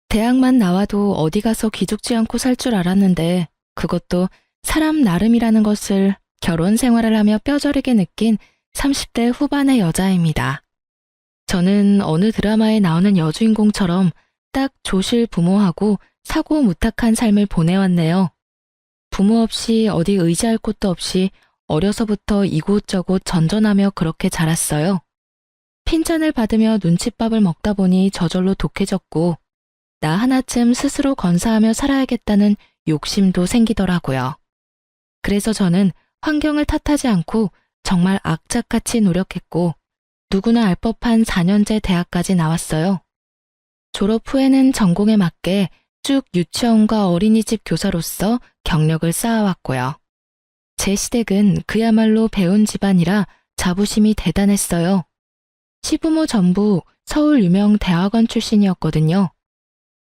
대학만 나와도 어디 가서 기죽지 않고 살 줄 알았는데 그것도 사람 나름이라는 것을 결혼 생활을 하며 뼈저리게 느낀 30대 후반의 여자입니다. 저는 어느 드라마에 나오는 여주인공처럼 딱 조실 부모하고 사고 무탁한 삶을 보내왔네요. 부모 없이 어디 의지할 곳도 없이 어려서부터 이곳저곳 전전하며 그렇게 자랐어요. 핀잔을 받으며 눈칫밥을 먹다 보니 저절로 독해졌고 나 하나쯤 스스로 건사하며 살아야겠다는 욕심도 생기더라고요. 그래서 저는 환경을 탓하지 않고 정말 악착같이 노력했고 누구나 알 법한 4년제 대학까지 나왔어요. 졸업 후에는 전공에 맞게 쭉 유치원과 어린이집 교사로서 경력을 쌓아왔고요. 제 시댁은 그야말로 배운 집안이라 자부심이 대단했어요. 시부모 전부 서울 유명 대학원 출신이었거든요.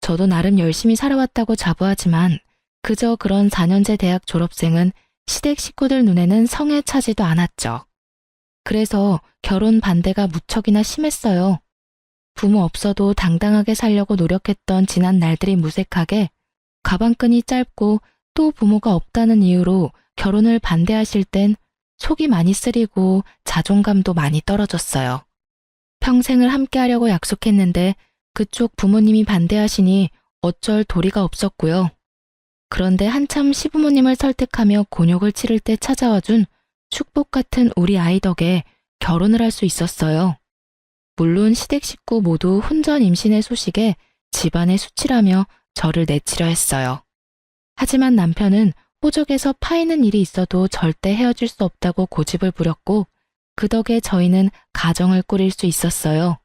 저도 나름 열심히 살아왔다고 자부하지만 그저 그런 4년제 대학 졸업생은 시댁 식구들 눈에는 성에 차지도 않았죠. 그래서 결혼 반대가 무척이나 심했어요. 부모 없어도 당당하게 살려고 노력했던 지난 날들이 무색하게 가방끈이 짧고 또 부모가 없다는 이유로 결혼을 반대하실 땐 속이 많이 쓰리고 자존감도 많이 떨어졌어요. 평생을 함께하려고 약속했는데 그쪽 부모님이 반대하시니 어쩔 도리가 없었고요. 그런데 한참 시부모님을 설득하며 곤욕을 치를 때 찾아와준 축복 같은 우리 아이 덕에 결혼을 할 수 있었어요. 물론 시댁 식구 모두 혼전 임신의 소식에 집안에 수치라며 저를 내치려 했어요. 하지만 남편은 호적에서 파이는 일이 있어도 절대 헤어질 수 없다고 고집을 부렸고 그 덕에 저희는 가정을 꾸릴 수 있었어요.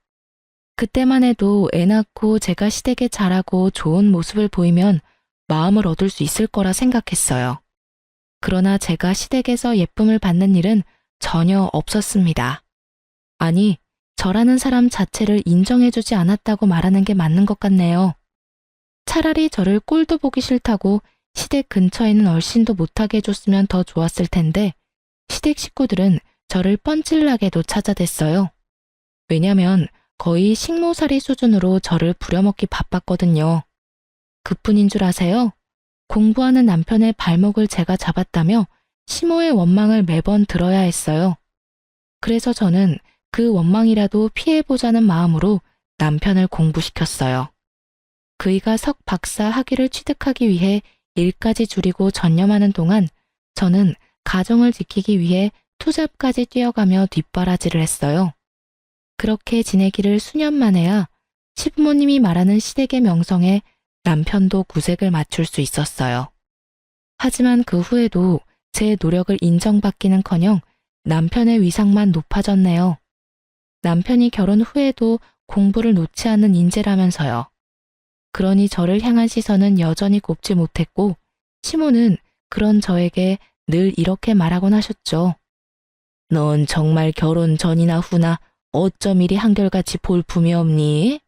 그때만 해도 애 낳고 제가 시댁에 잘하고 좋은 모습을 보이면 마음을 얻을 수 있을 거라 생각했어요. 그러나 제가 시댁에서 예쁨을 받는 일은 전혀 없었습니다. 아니, 저라는 사람 자체를 인정해주지 않았다고 말하는 게 맞는 것 같네요. 차라리 저를 꼴도 보기 싫다고 시댁 근처에는 얼씬도 못하게 해줬으면 더 좋았을 텐데 시댁 식구들은 저를 뻔질나게도 찾아댔어요. 왜냐면 거의 식모살이 수준으로 저를 부려먹기 바빴거든요. 그뿐인 줄 아세요? 공부하는 남편의 발목을 제가 잡았다며 시모의 원망을 매번 들어야 했어요. 그래서 저는 그 원망이라도 피해보자는 마음으로 남편을 공부시켰어요. 그이가 석 박사 학위를 취득하기 위해 일까지 줄이고 전념하는 동안 저는 가정을 지키기 위해 투잡까지 뛰어가며 뒷바라지를 했어요. 그렇게 지내기를 수년 만에야 시부모님이 말하는 시댁의 명성에 남편도 구색을 맞출 수 있었어요. 하지만 그 후에도 제 노력을 인정받기는커녕 남편의 위상만 높아졌네요. 남편이 결혼 후에도 공부를 놓지 않는 인재라면서요. 그러니 저를 향한 시선은 여전히 곱지 못했고 시모는 그런 저에게 늘 이렇게 말하곤 하셨죠. 넌 정말 결혼 전이나 후나 어쩜 이리 한결같이 볼품이 없니?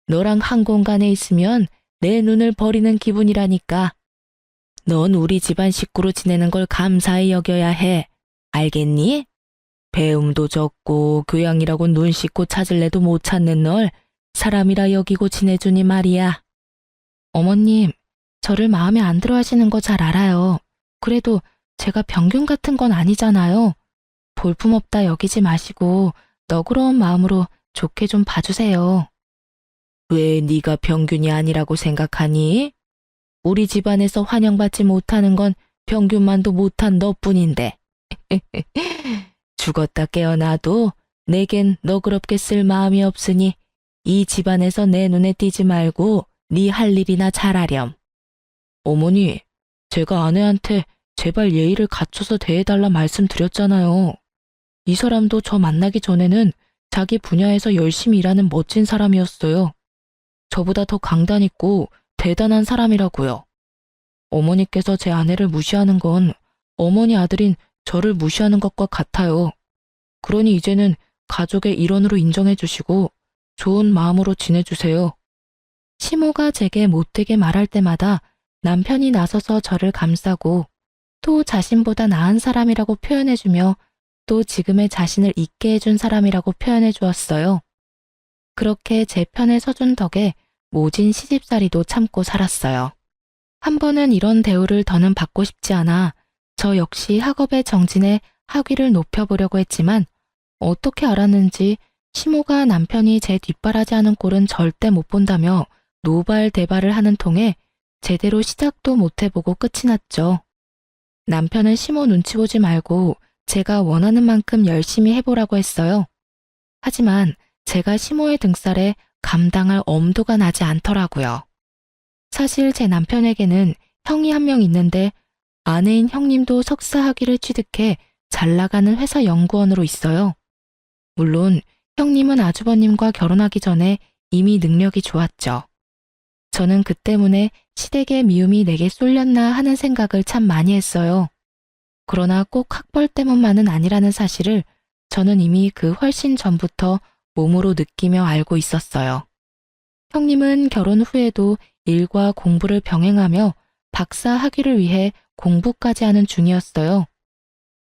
너랑 한 공간에 있으면 내 눈을 버리는 기분이라니까. 넌 우리 집안 식구로 지내는 걸 감사히 여겨야 해. 알겠니? 배움도 적고 교양이라고 눈 씻고 찾을래도 못 찾는 널 사람이라 여기고 지내주니 말이야. 어머님, 저를 마음에 안 들어 하시는 거 잘 알아요. 그래도 제가 병균 같은 건 아니잖아요. 볼품없다 여기지 마시고 너그러운 마음으로 좋게 좀 봐주세요. 왜 네가 병균이 아니라고 생각하니? 우리 집안에서 환영받지 못하는 건 병균만도 못한 너뿐인데. 죽었다 깨어나도 내겐 너그럽게 쓸 마음이 없으니 이 집안에서 내 눈에 띄지 말고 네 할 일이나 잘하렴. 어머니, 제가 아내한테 제발 예의를 갖춰서 대해달라 말씀드렸잖아요. 이 사람도 저 만나기 전에는 자기 분야에서 열심히 일하는 멋진 사람이었어요. 저보다 더 강단 있고 대단한 사람이라고요. 어머니께서 제 아내를 무시하는 건 어머니 아들인 저를 무시하는 것과 같아요. 그러니 이제는 가족의 일원으로 인정해 주시고 좋은 마음으로 지내주세요. 시모가 제게 못되게 말할 때마다 남편이 나서서 저를 감싸고 또 자신보다 나은 사람이라고 표현해주며 또 지금의 자신을 있게 해준 사람이라고 표현해 주었어요. 그렇게 제 편에 서준 덕에 모진 시집살이도 참고 살았어요. 한 번은 이런 대우를 더는 받고 싶지 않아 저 역시 학업에 정진해 학위를 높여보려고 했지만 어떻게 알았는지 시모가 남편이 제 뒷바라지하는 꼴은 절대 못 본다며 노발대발을 하는 통에 제대로 시작도 못 해보고 끝이 났죠. 남편은 시모 눈치 보지 말고 제가 원하는 만큼 열심히 해보라고 했어요. 하지만 제가 시모의 등살에 감당할 엄두가 나지 않더라고요. 사실 제 남편에게는 형이 한 명 있는데 아내인 형님도 석사 학위를 취득해 잘 나가는 회사 연구원으로 있어요. 물론 형님은 아주버님과 결혼하기 전에 이미 능력이 좋았죠. 저는 그 때문에 시댁의 미움이 내게 쏠렸나 하는 생각을 참 많이 했어요. 그러나 꼭 학벌 때문만은 아니라는 사실을 저는 이미 그 훨씬 전부터 몸으로 느끼며 알고 있었어요. 형님은 결혼 후에도 일과 공부를 병행하며 박사 학위를 위해 공부까지 하는 중이었어요.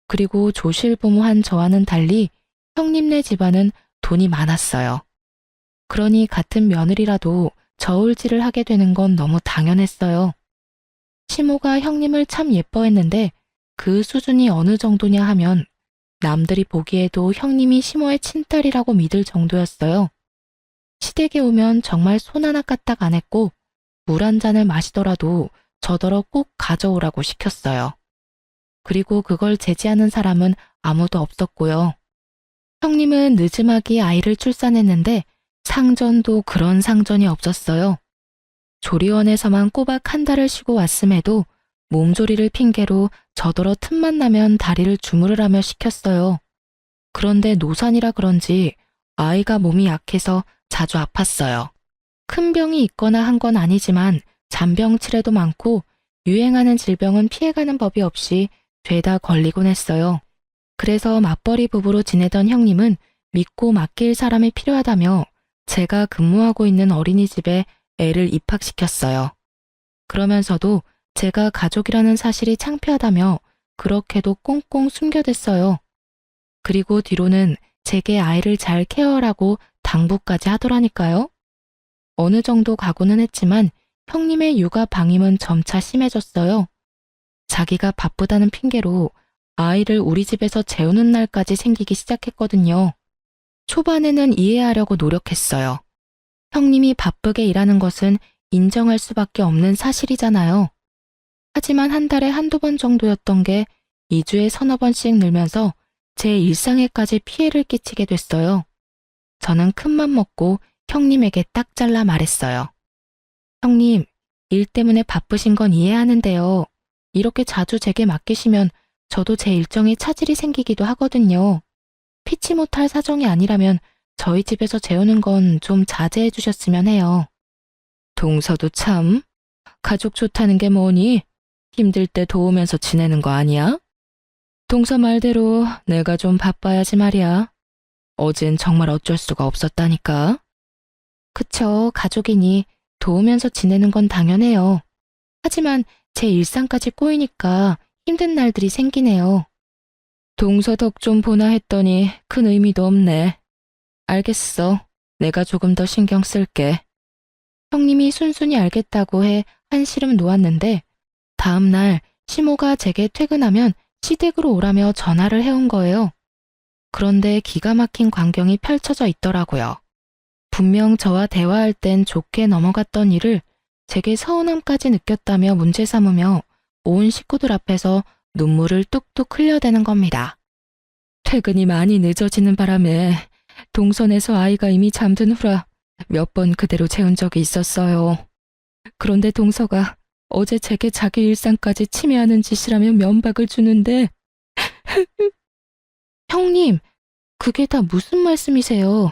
그리고 조실부모한 저와는 달리 형님네 집안은 돈이 많았어요. 그러니 같은 며느리라도 저울질을 하게 되는 건 너무 당연했어요. 시모가 형님을 참 예뻐했는데 그 수준이 어느 정도냐 하면 남들이 보기에도 형님이 시모의 친딸이라고 믿을 정도였어요. 시댁에 오면 정말 손 하나 까딱 안 했고 물 한 잔을 마시더라도 저더러 꼭 가져오라고 시켰어요. 그리고 그걸 제지하는 사람은 아무도 없었고요. 형님은 늦음하게 아이를 출산했는데 상전도 그런 상전이 없었어요. 조리원에서만 꼬박 한 달을 쉬고 왔음에도 몸조리를 핑계로 저더러 틈만 나면 다리를 주무르라며 시켰어요. 그런데 노산이라 그런지 아이가 몸이 약해서 자주 아팠어요. 큰 병이 있거나 한 건 아니지만 잔병치레도 많고 유행하는 질병은 피해가는 법이 없이 죄다 걸리곤 했어요. 그래서 맞벌이 부부로 지내던 형님은 믿고 맡길 사람이 필요하다며 제가 근무하고 있는 어린이집에 애를 입학시켰어요. 그러면서도 제가 가족이라는 사실이 창피하다며 그렇게도 꽁꽁 숨겨댔어요. 그리고 뒤로는 제게 아이를 잘 케어하라고 당부까지 하더라니까요. 어느 정도 가고는 했지만 형님의 육아 방임은 점차 심해졌어요. 자기가 바쁘다는 핑계로 아이를 우리 집에서 재우는 날까지 생기기 시작했거든요. 초반에는 이해하려고 노력했어요. 형님이 바쁘게 일하는 것은 인정할 수밖에 없는 사실이잖아요. 하지만 한 달에 한두 번 정도였던 게 2주에 서너 번씩 늘면서 제 일상에까지 피해를 끼치게 됐어요. 저는 큰맘 먹고 형님에게 딱 잘라 말했어요. 형님, 일 때문에 바쁘신 건 이해하는데요. 이렇게 자주 제게 맡기시면 저도 제 일정에 차질이 생기기도 하거든요. 피치 못할 사정이 아니라면 저희 집에서 재우는 건 좀 자제해 주셨으면 해요. 동서도 참, 가족 좋다는 게 뭐니? 힘들 때 도우면서 지내는 거 아니야? 동서 말대로 내가 좀 바빠야지 말이야. 어젠 정말 어쩔 수가 없었다니까. 그쵸, 가족이니 도우면서 지내는 건 당연해요. 하지만 제 일상까지 꼬이니까 힘든 날들이 생기네요. 동서 덕 좀 보나 했더니 큰 의미도 없네. 알겠어. 내가 조금 더 신경 쓸게. 형님이 순순히 알겠다고 해 한시름 놓았는데 다음 날 시모가 제게 퇴근하면 시댁으로 오라며 전화를 해온 거예요. 그런데 기가 막힌 광경이 펼쳐져 있더라고요. 분명 저와 대화할 땐 좋게 넘어갔던 일을 제게 서운함까지 느꼈다며 문제 삼으며 온 식구들 앞에서 눈물을 뚝뚝 흘려대는 겁니다. 퇴근이 많이 늦어지는 바람에 동선에서 아이가 이미 잠든 후라 몇 번 그대로 재운 적이 있었어요. 그런데 동서가 어제 제게 자기 일상까지 침해하는 짓이라며 면박을 주는데 형님, 그게 다 무슨 말씀이세요?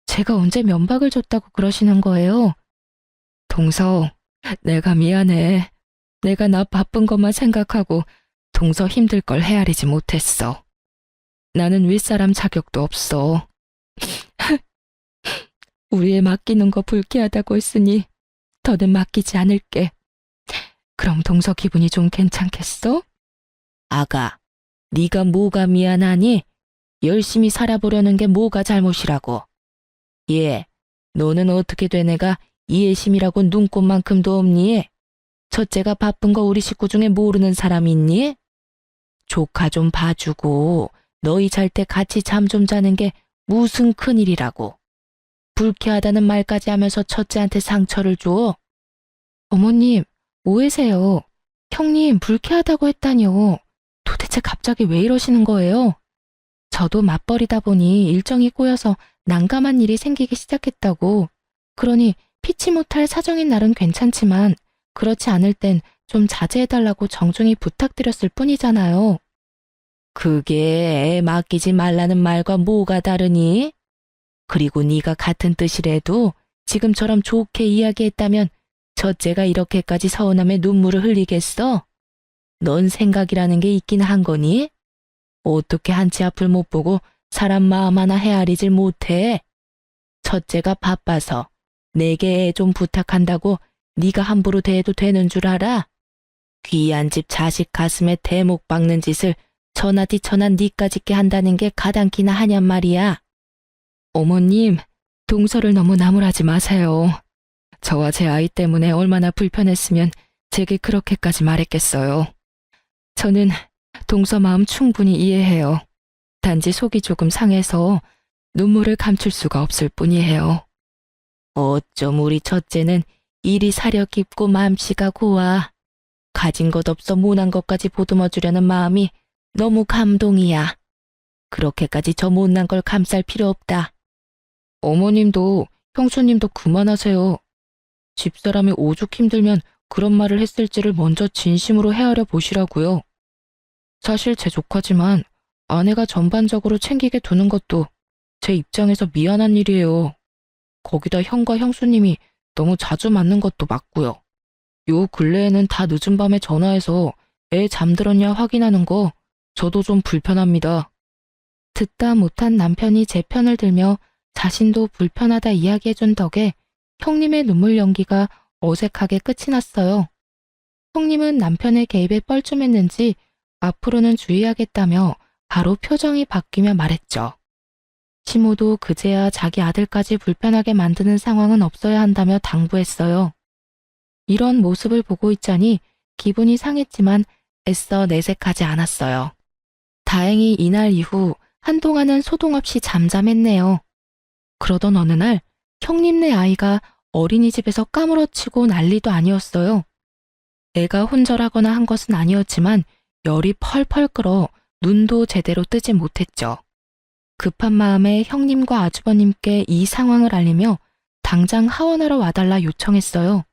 제가 언제 면박을 줬다고 그러시는 거예요? 동서, 내가 미안해. 내가 나 바쁜 것만 생각하고 동서 힘들 걸 헤아리지 못했어. 나는 윗사람 자격도 없어. 우리 애 맡기는 거 불쾌하다고 했으니 더는 맡기지 않을게. 그럼 동서 기분이 좀 괜찮겠어? 아가, 네가 뭐가 미안하니? 열심히 살아보려는 게 뭐가 잘못이라고. 예, 너는 어떻게 된 애가 이해심이라고 눈꽃만큼도 없니? 첫째가 바쁜 거 우리 식구 중에 모르는 사람 있니? 조카 좀 봐주고 너희 잘 때 같이 잠 좀 자는 게 무슨 큰일이라고. 불쾌하다는 말까지 하면서 첫째한테 상처를 줘? 어머님, 오해세요. 형님 불쾌하다고 했다니요. 도대체 갑자기 왜 이러시는 거예요? 저도 맞벌이다 보니 일정이 꼬여서 난감한 일이 생기기 시작했다고. 그러니 피치 못할 사정인 날은 괜찮지만 그렇지 않을 땐 좀 자제해달라고 정중히 부탁드렸을 뿐이잖아요. 그게 애 맡기지 말라는 말과 뭐가 다르니? 그리고 네가 같은 뜻이라도 지금처럼 좋게 이야기했다면 첫째가 이렇게까지 서운함에 눈물을 흘리겠어? 넌 생각이라는 게 있긴 한 거니? 어떻게 한치 앞을 못 보고 사람 마음 하나 헤아리질 못해? 첫째가 바빠서 내게 애 좀 부탁한다고 네가 함부로 대해도 되는 줄 알아? 귀한 집 자식 가슴에 대목 박는 짓을 천하디천하 니까 짓게 한다는 게 가당키나 하냔 말이야. 어머님, 동서를 너무 나무라지 마세요. 저와 제 아이 때문에 얼마나 불편했으면 제게 그렇게까지 말했겠어요. 저는 동서 마음 충분히 이해해요. 단지 속이 조금 상해서 눈물을 감출 수가 없을 뿐이에요. 어쩜 우리 첫째는 일이 사려 깊고 맘씨가 고와. 가진 것 없어 못난 것까지 보듬어 주려는 마음이 너무 감동이야. 그렇게까지 저 못난 걸 감쌀 필요 없다. 어머님도 형수님도 그만하세요. 집사람이 오죽 힘들면 그런 말을 했을지를 먼저 진심으로 헤아려 보시라고요. 사실 제 조카지만 아내가 전반적으로 챙기게 두는 것도 제 입장에서 미안한 일이에요. 거기다 형과 형수님이 너무 자주 맞는 것도 맞고요. 요 근래에는 다 늦은 밤에 전화해서 애 잠들었냐 확인하는 거 저도 좀 불편합니다. 듣다 못한 남편이 제 편을 들며 자신도 불편하다 이야기해준 덕에 형님의 눈물 연기가 어색하게 끝이 났어요. 형님은 남편의 개입에 뻘쭘했는지 앞으로는 주의하겠다며 바로 표정이 바뀌며 말했죠. 시모도 그제야 자기 아들까지 불편하게 만드는 상황은 없어야 한다며 당부했어요. 이런 모습을 보고 있자니 기분이 상했지만 애써 내색하지 않았어요. 다행히 이날 이후 한동안은 소동 없이 잠잠했네요. 그러던 어느 날 형님네 아이가 어린이집에서 까무러치고 난리도 아니었어요. 애가 혼절하거나 한 것은 아니었지만 열이 펄펄 끓어 눈도 제대로 뜨지 못했죠. 급한 마음에 형님과 아주버님께 이 상황을 알리며 당장 하원하러 와달라 요청했어요.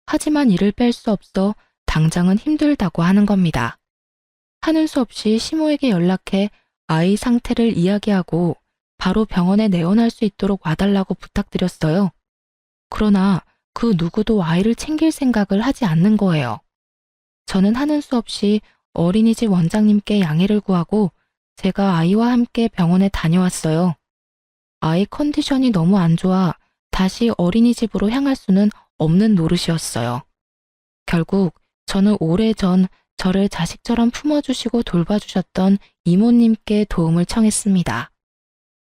하지만 이를 뺄 수 없어 당장은 힘들다고 하는 겁니다. 하는 수 없이 시모에게 연락해 아이 상태를 이야기하고 바로 병원에 내원할 수 있도록 와달라고 부탁드렸어요. 그러나 그 누구도 아이를 챙길 생각을 하지 않는 거예요. 저는 하는 수 없이 어린이집 원장님께 양해를 구하고 제가 아이와 함께 병원에 다녀왔어요. 아이 컨디션이 너무 안 좋아 다시 어린이집으로 향할 수는 없는 노릇이었어요. 결국 저는 오래전 저를 자식처럼 품어주시고 돌봐주셨던 이모님께 도움을 청했습니다.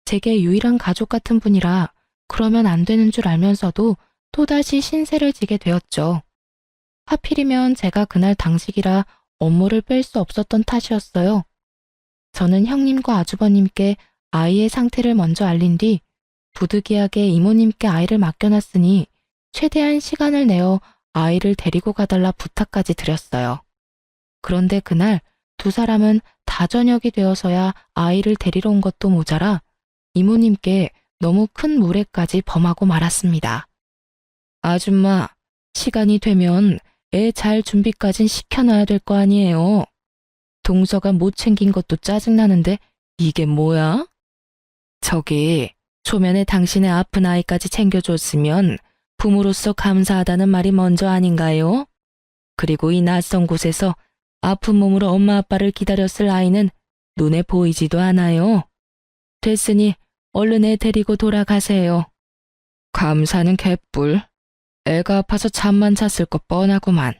제게 유일한 가족 같은 분이라 그러면 안 되는 줄 알면서도 또다시 신세를 지게 되었죠. 하필이면 제가 그날 당직이라 업무를 뺄 수 없었던 탓이었어요. 저는 형님과 아주버님께 아이의 상태를 먼저 알린 뒤 부득이하게 이모님께 아이를 맡겨놨으니 최대한 시간을 내어 아이를 데리고 가달라 부탁까지 드렸어요. 그런데 그날 두 사람은 다 저녁이 되어서야 아이를 데리러 온 것도 모자라 이모님께 너무 큰 무례까지 범하고 말았습니다. 아줌마, 시간이 되면 애 잘 준비까진 시켜놔야 될 거 아니에요. 동서가 못 챙긴 것도 짜증나는데 이게 뭐야? 저기 초면에 당신의 아픈 아이까지 챙겨줬으면 부모로서 감사하다는 말이 먼저 아닌가요? 그리고 이 낯선 곳에서 아픈 몸으로 엄마 아빠를 기다렸을 아이는 눈에 보이지도 않아요. 됐으니 얼른 애 데리고 돌아가세요. 감사는 개뿔. 애가 아파서 잠만 잤을 것 뻔하구만.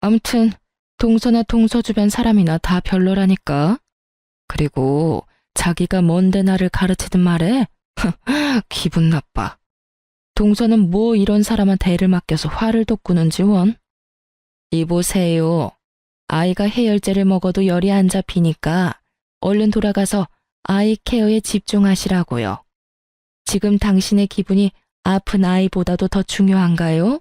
암튼 동서나 동서 주변 사람이나 다 별로라니까. 그리고 자기가 뭔데 나를 가르치든 말해? 기분 나빠. 동서는 뭐 이런 사람한테 애를 맡겨서 화를 돋구는지 원. 이보세요. 아이가 해열제를 먹어도 열이 안 잡히니까 얼른 돌아가서 아이 케어에 집중하시라고요. 지금 당신의 기분이 아픈 아이보다도 더 중요한가요?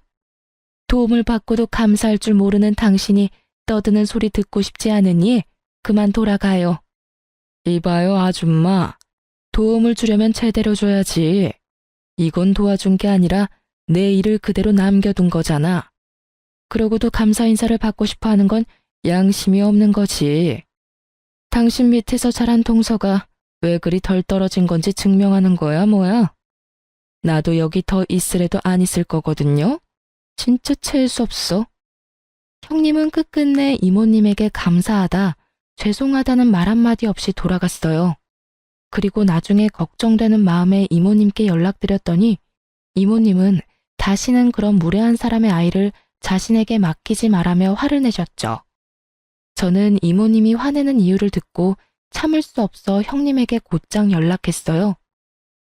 도움을 받고도 감사할 줄 모르는 당신이 떠드는 소리 듣고 싶지 않으니 그만 돌아가요. 이봐요, 아줌마. 도움을 주려면 제대로 줘야지. 이건 도와준 게 아니라 내 일을 그대로 남겨둔 거잖아. 그러고도 감사 인사를 받고 싶어 하는 건 양심이 없는 거지. 당신 밑에서 자란 동서가 왜 그리 덜 떨어진 건지 증명하는 거야, 뭐야? 나도 여기 더 있으래도 안 있을 거거든요. 진짜 재수 없어. 형님은 끝끝내 이모님에게 감사하다, 죄송하다는 말 한마디 없이 돌아갔어요. 그리고 나중에 걱정되는 마음에 이모님께 연락드렸더니 이모님은 다시는 그런 무례한 사람의 아이를 자신에게 맡기지 말라며 화를 내셨죠. 저는 이모님이 화내는 이유를 듣고 참을 수 없어 형님에게 곧장 연락했어요.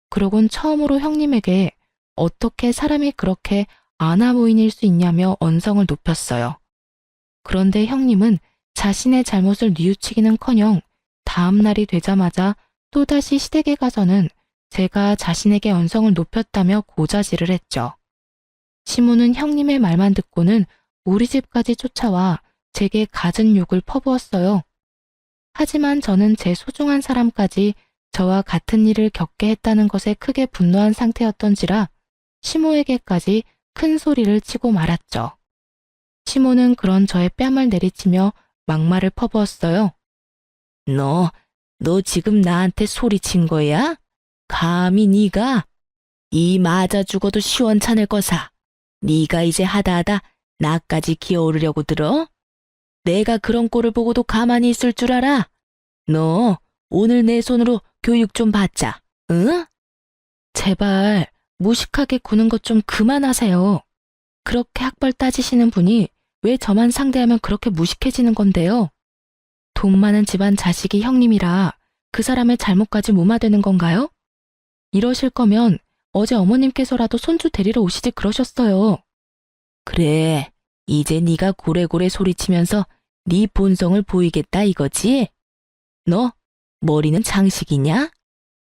그러곤 처음으로 형님에게 어떻게 사람이 그렇게 아나무인일 수 있냐며 언성을 높였어요. 그런데 형님은 자신의 잘못을 뉘우치기는커녕 다음 날이 되자마자 또다시 시댁에 가서는 제가 자신에게 언성을 높였다며 고자질을 했죠. 시모는 형님의 말만 듣고는 우리 집까지 쫓아와 제게 갖은 욕을 퍼부었어요. 하지만 저는 제 소중한 사람까지 저와 같은 일을 겪게 했다는 것에 크게 분노한 상태였던지라 시모에게까지 큰 소리를 치고 말았죠. 시모는 그런 저의 뺨을 내리치며 막말을 퍼부었어요. 너 지금 나한테 소리친 거야? 감히 네가? 이 맞아 죽어도 시원찮을 거사. 네가 이제 하다하다 나까지 기어오르려고 들어? 내가 그런 꼴을 보고도 가만히 있을 줄 알아? 너 오늘 내 손으로 교육 좀 받자, 응? 제발 무식하게 구는 것 좀 그만하세요. 그렇게 학벌 따지시는 분이 왜 저만 상대하면 그렇게 무식해지는 건데요? 돈 많은 집안 자식이 형님이라 그 사람의 잘못까지 무마되는 건가요? 이러실 거면 어제 어머님께서라도 손주 데리러 오시지 그러셨어요. 그래, 이제 네가 고래고래 소리치면서 네 본성을 보이겠다 이거지? 너 머리는 장식이냐?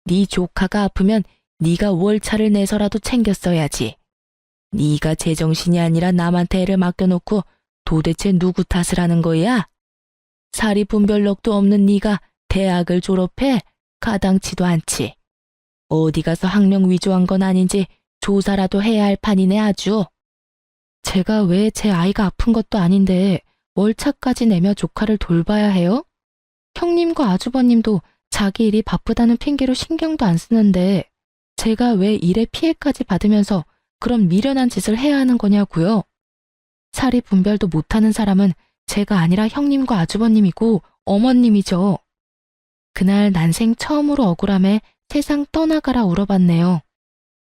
네 조카가 아프면 네가 월차를 내서라도 챙겼어야지. 네가 제정신이 아니라 남한테 애를 맡겨놓고 도대체 누구 탓을 하는 거야? 사리 분별력도 없는 네가 대학을 졸업해? 가당치도 않지. 어디 가서 학력 위조한 건 아닌지 조사라도 해야 할 판이네 아주. 제가 왜 제 아이가 아픈 것도 아닌데 월차까지 내며 조카를 돌봐야 해요? 형님과 아주버님도 자기 일이 바쁘다는 핑계로 신경도 안 쓰는데 제가 왜 일에 피해까지 받으면서 그런 미련한 짓을 해야 하는 거냐고요? 사리 분별도 못하는 사람은 제가 아니라 형님과 아주버님이고 어머님이죠. 그날 난생 처음으로 억울함에 세상 떠나가라 울어봤네요.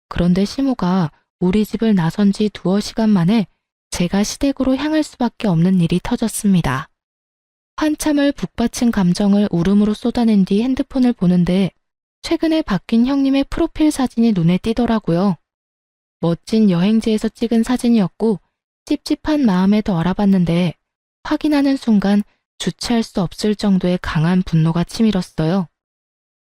그런데 시모가 우리 집을 나선 지 두어 시간 만에 제가 시댁으로 향할 수밖에 없는 일이 터졌습니다. 한참을 북받친 감정을 울음으로 쏟아낸 뒤 핸드폰을 보는데 최근에 바뀐 형님의 프로필 사진이 눈에 띄더라고요. 멋진 여행지에서 찍은 사진이었고 찝찝한 마음에 더 알아봤는데 확인하는 순간 주체할 수 없을 정도의 강한 분노가 치밀었어요.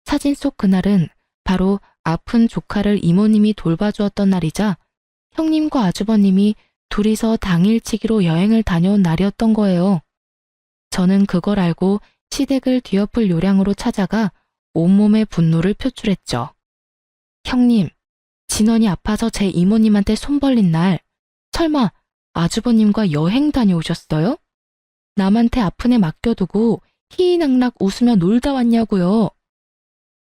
사진 속 그날은 바로 아픈 조카를 이모님이 돌봐주었던 날이자 형님과 아주버님이 둘이서 당일치기로 여행을 다녀온 날이었던 거예요. 저는 그걸 알고 시댁을 뒤엎을 요량으로 찾아가 온몸의 분노를 표출했죠. 형님, 진원이 아파서 제 이모님한테 손 벌린 날 설마 아주버님과 여행 다녀오셨어요? 남한테 아픈 애 맡겨두고 희희낙낙 웃으며 놀다 왔냐고요.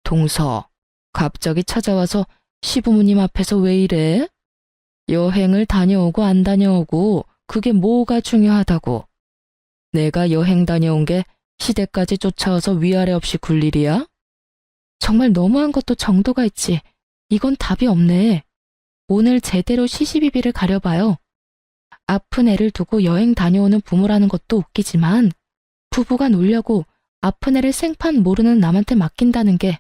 동서, 갑자기 찾아와서 시부모님 앞에서 왜 이래? 여행을 다녀오고 안 다녀오고 그게 뭐가 중요하다고. 내가 여행 다녀온 게 시댁까지 쫓아와서 위아래 없이 굴 일이야? 정말 너무한 것도 정도가 있지. 이건 답이 없네. 오늘 제대로 시시비비를 가려봐요. 아픈 애를 두고 여행 다녀오는 부모라는 것도 웃기지만 부부가 놀려고 아픈 애를 생판 모르는 남한테 맡긴다는 게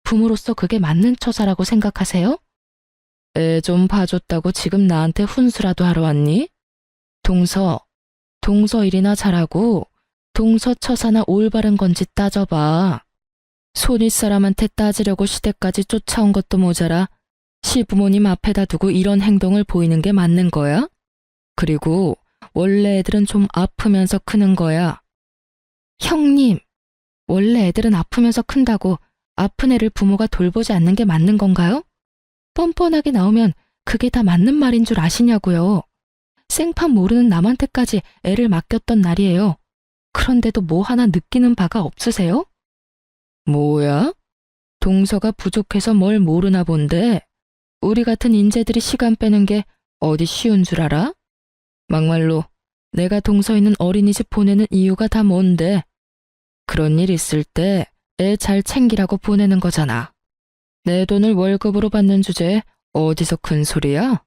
부모로서 그게 맞는 처사라고 생각하세요? 애 좀 봐줬다고 지금 나한테 훈수라도 하러 왔니? 동서 일이나 잘하고 동서 처사나 올바른 건지 따져봐. 손윗사람한테 따지려고 시댁까지 쫓아온 것도 모자라 시부모님 앞에다 두고 이런 행동을 보이는 게 맞는 거야? 그리고 원래 애들은 좀 아프면서 크는 거야. 형님, 원래 애들은 아프면서 큰다고 아픈 애를 부모가 돌보지 않는 게 맞는 건가요? 뻔뻔하게 나오면 그게 다 맞는 말인 줄 아시냐고요. 생판 모르는 남한테까지 애를 맡겼던 날이에요. 그런데도 뭐 하나 느끼는 바가 없으세요? 뭐야? 동서가 부족해서 뭘 모르나 본데 우리 같은 인재들이 시간 빼는 게 어디 쉬운 줄 알아? 막말로 내가 동서 있는 어린이집 보내는 이유가 다 뭔데? 그런 일 있을 때 애 잘 챙기라고 보내는 거잖아. 내 돈을 월급으로 받는 주제에 어디서 큰 소리야?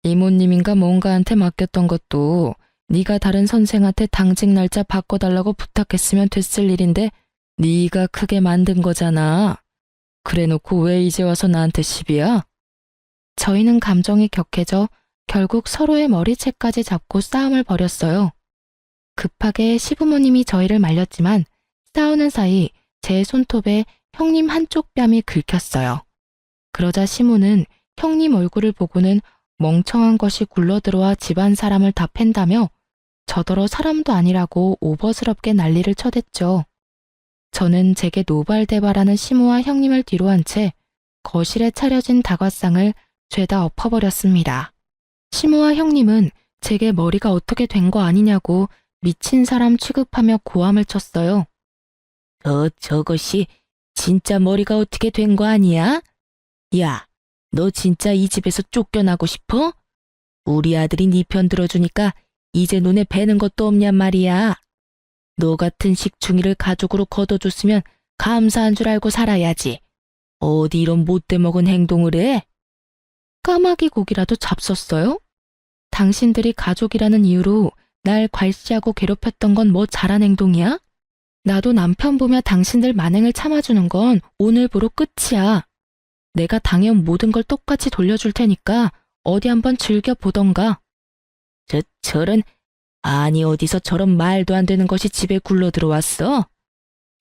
이모님인가 뭔가한테 맡겼던 것도 네가 다른 선생한테 당직 날짜 바꿔달라고 부탁했으면 됐을 일인데 네가 크게 만든 거잖아. 그래놓고 왜 이제 와서 나한테 시비야? 저희는 감정이 격해져 결국 서로의 머리채까지 잡고 싸움을 벌였어요. 급하게 시부모님이 저희를 말렸지만 싸우는 사이 제 손톱에 형님 한쪽 뺨이 긁혔어요. 그러자 시모는 형님 얼굴을 보고는 멍청한 것이 굴러들어와 집안 사람을 다 팬다며 저더러 사람도 아니라고 오버스럽게 난리를 쳐댔죠. 저는 제게 노발대발하는 시모와 형님을 뒤로 한 채 거실에 차려진 다과상을 죄다 엎어버렸습니다. 시모와 형님은 제게 머리가 어떻게 된 거 아니냐고 미친 사람 취급하며 고함을 쳤어요. 저것이 진짜 머리가 어떻게 된 거 아니야? 야, 너 진짜 이 집에서 쫓겨나고 싶어? 우리 아들이 네 편 들어주니까 이제 눈에 뵈는 것도 없냔 말이야. 너 같은 식충이를 가족으로 거둬줬으면 감사한 줄 알고 살아야지. 어디 이런 못돼 먹은 행동을 해? 까마귀 고기라도 잡섰어요? 당신들이 가족이라는 이유로 날 괄시하고 괴롭혔던 건 뭐 잘한 행동이야? 나도 남편 보며 당신들 만행을 참아주는 건 오늘부로 끝이야. 내가 당해온 모든 걸 똑같이 돌려줄 테니까 어디 한번 즐겨보던가. 저런, 아니 어디서 저런 말도 안 되는 것이 집에 굴러 들어왔어?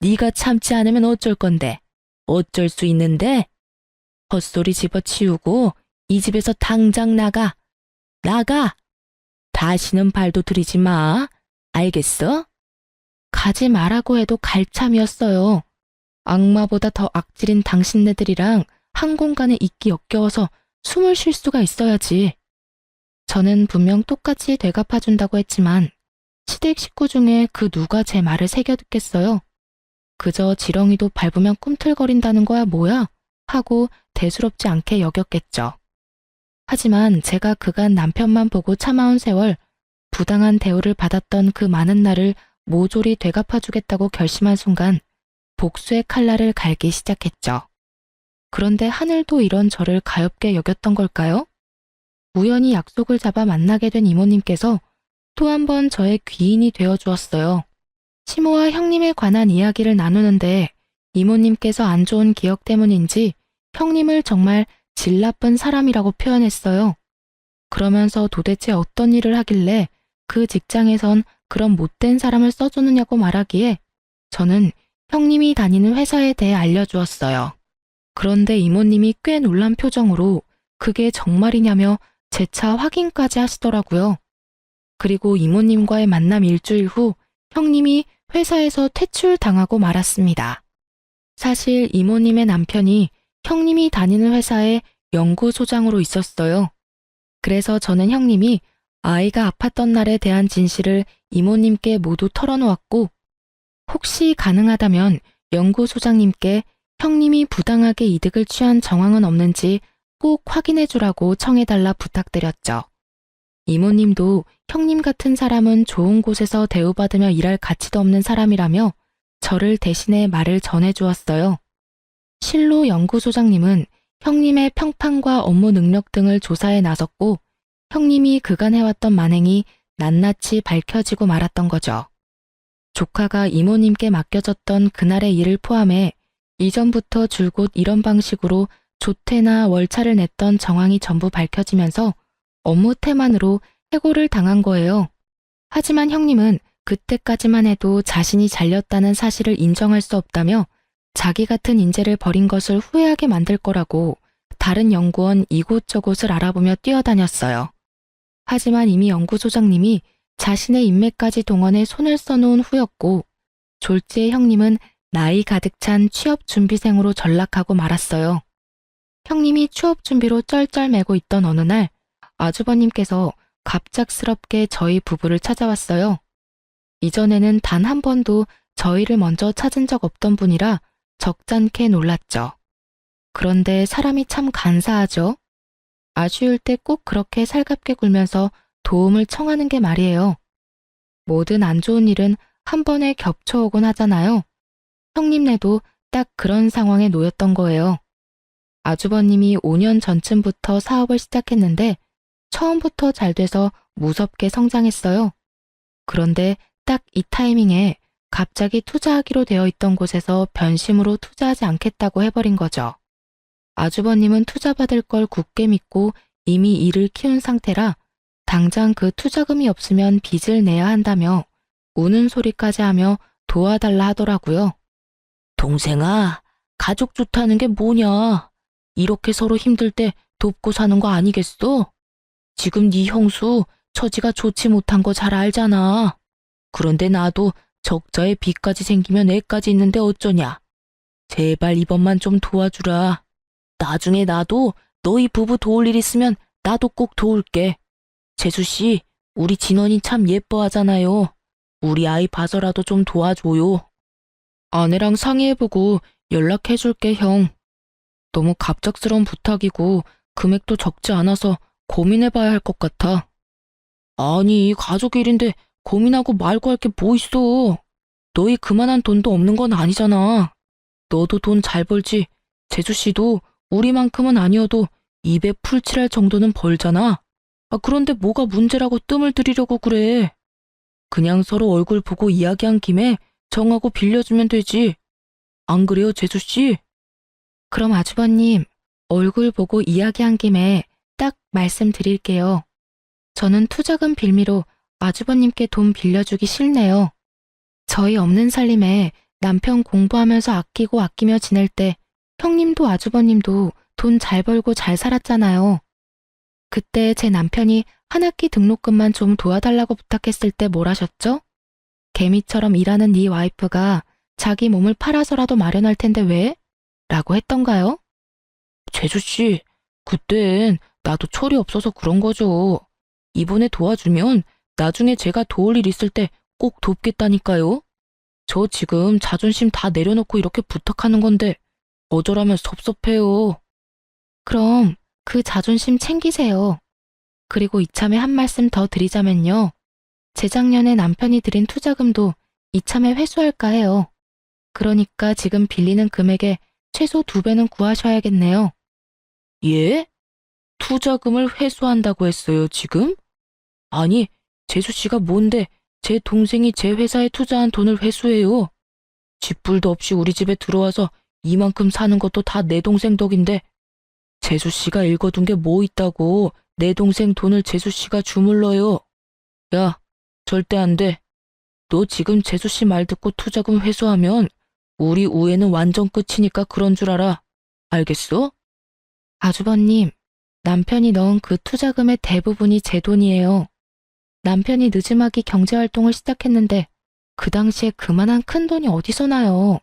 네가 참지 않으면 어쩔 건데? 어쩔 수 있는데? 헛소리 집어치우고 이 집에서 당장 나가. 나가! 다시는 발도 들이지 마. 알겠어? 가지 말라고 해도 갈 참이었어요. 악마보다 더 악질인 당신네들이랑 한 공간에 있기 역겨워서 숨을 쉴 수가 있어야지. 저는 분명 똑같이 되갚아준다고 했지만 시댁 식구 중에 그 누가 제 말을 새겨 듣겠어요. 그저 지렁이도 밟으면 꿈틀거린다는 거야 뭐야? 하고 대수롭지 않게 여겼겠죠. 하지만 제가 그간 남편만 보고 참아온 세월, 부당한 대우를 받았던 그 많은 날을 모조리 되갚아주겠다고 결심한 순간 복수의 칼날을 갈기 시작했죠. 그런데 하늘도 이런 저를 가엾게 여겼던 걸까요? 우연히 약속을 잡아 만나게 된 이모님께서 또 한 번 저의 귀인이 되어주었어요. 시모와 형님에 관한 이야기를 나누는데 이모님께서 안 좋은 기억 때문인지 형님을 정말 질 나쁜 사람이라고 표현했어요. 그러면서 도대체 어떤 일을 하길래 그 직장에선 그런 못된 사람을 써주느냐고 말하기에 저는 형님이 다니는 회사에 대해 알려주었어요. 그런데 이모님이 꽤 놀란 표정으로 그게 정말이냐며 재차 확인까지 하시더라고요. 그리고 이모님과의 만남 일주일 후 형님이 회사에서 퇴출당하고 말았습니다. 사실 이모님의 남편이 형님이 다니는 회사의 연구소장으로 있었어요. 그래서 저는 형님이 아이가 아팠던 날에 대한 진실을 이모님께 모두 털어놓았고 혹시 가능하다면 연구소장님께 형님이 부당하게 이득을 취한 정황은 없는지 꼭 확인해주라고 청해달라 부탁드렸죠. 이모님도 형님 같은 사람은 좋은 곳에서 대우받으며 일할 가치도 없는 사람이라며 저를 대신해 말을 전해주었어요. 실로 연구소장님은 형님의 평판과 업무 능력 등을 조사해 나섰고 형님이 그간 해왔던 만행이 낱낱이 밝혀지고 말았던 거죠. 조카가 이모님께 맡겨졌던 그날의 일을 포함해 이전부터 줄곧 이런 방식으로 조퇴나 월차를 냈던 정황이 전부 밝혀지면서 업무 태만으로 해고를 당한 거예요. 하지만 형님은 그때까지만 해도 자신이 잘렸다는 사실을 인정할 수 없다며 자기 같은 인재를 버린 것을 후회하게 만들 거라고 다른 연구원 이곳저곳을 알아보며 뛰어다녔어요. 하지만 이미 연구소장님이 자신의 인맥까지 동원해 손을 써놓은 후였고 졸지의 형님은 나이 가득 찬 취업준비생으로 전락하고 말았어요. 형님이 취업준비로 쩔쩔매고 있던 어느 날 아주버님께서 갑작스럽게 저희 부부를 찾아왔어요. 이전에는 단 한 번도 저희를 먼저 찾은 적 없던 분이라 적잖게 놀랐죠. 그런데 사람이 참 간사하죠. 아쉬울 때 꼭 그렇게 살갑게 굴면서 도움을 청하는 게 말이에요. 모든 안 좋은 일은 한 번에 겹쳐오곤 하잖아요. 형님네도 딱 그런 상황에 놓였던 거예요. 아주버님이 5년 전쯤부터 사업을 시작했는데 처음부터 잘 돼서 무섭게 성장했어요. 그런데 딱 이 타이밍에 갑자기 투자하기로 되어 있던 곳에서 변심으로 투자하지 않겠다고 해버린 거죠. 아주버님은 투자받을 걸 굳게 믿고 이미 일을 키운 상태라 당장 그 투자금이 없으면 빚을 내야 한다며 우는 소리까지 하며 도와달라 하더라고요. 동생아, 가족 좋다는 게 뭐냐? 이렇게 서로 힘들 때 돕고 사는 거 아니겠어? 지금 네 형수 처지가 좋지 못한 거 잘 알잖아. 그런데 나도 적자에 빚까지 생기면 애까지 있는데 어쩌냐. 제발 이번만 좀 도와주라. 나중에 나도 너희 부부 도울 일 있으면 나도 꼭 도울게. 재수씨, 우리 진원이 참 예뻐하잖아요. 우리 아이 봐서라도 좀 도와줘요. 아내랑 상의해보고 연락해줄게, 형. 너무 갑작스러운 부탁이고 금액도 적지 않아서 고민해봐야 할 것 같아. 아니, 가족 일인데 고민하고 말고 할 게 뭐 있어. 너희 그만한 돈도 없는 건 아니잖아. 너도 돈 잘 벌지. 재수씨도 우리만큼은 아니어도 입에 풀칠할 정도는 벌잖아. 그런데 뭐가 문제라고 뜸을 들이려고 그래. 그냥 서로 얼굴 보고 이야기한 김에 정하고 빌려주면 되지. 안 그래요, 재수씨? 그럼 아주버님, 얼굴 보고 이야기한 김에 딱 말씀드릴게요. 저는 투자금 빌미로 아주버님께 돈 빌려주기 싫네요. 저희 없는 살림에 남편 공부하면서 아끼고 아끼며 지낼 때 형님도 아주버님도 돈 잘 벌고 잘 살았잖아요. 그때 제 남편이 한 학기 등록금만 좀 도와달라고 부탁했을 때 뭘 하셨죠? 개미처럼 일하는 네 와이프가 자기 몸을 팔아서라도 마련할 텐데 왜? 라고 했던가요? 재수씨, 그땐 나도 철이 없어서 그런 거죠. 이번에 도와주면 나중에 제가 도울 일 있을 때 꼭 돕겠다니까요. 저 지금 자존심 다 내려놓고 이렇게 부탁하는 건데 어쩌라면 섭섭해요. 그럼 그 자존심 챙기세요. 그리고 이참에 한 말씀 더 드리자면요. 재작년에 남편이 드린 투자금도 이참에 회수할까 해요. 그러니까 지금 빌리는 금액의 최소 2배는 구하셔야겠네요. 예? 투자금을 회수한다고 했어요, 지금? 아니, 재수씨가 뭔데 제 동생이 제 회사에 투자한 돈을 회수해요. 쥐뿔도 없이 우리 집에 들어와서 이만큼 사는 것도 다 내 동생 덕인데 재수씨가 읽어둔 게 뭐 있다고 내 동생 돈을 재수씨가 주물러요. 야, 절대 안 돼. 너 지금 재수씨 말 듣고 투자금 회수하면 우리 우애는 완전 끝이니까 그런 줄 알아. 알겠어? 아주버님, 남편이 넣은 그 투자금의 대부분이 제 돈이에요. 남편이 늦음하기 경제활동을 시작했는데 그 당시에 그만한 큰 돈이 어디서 나요.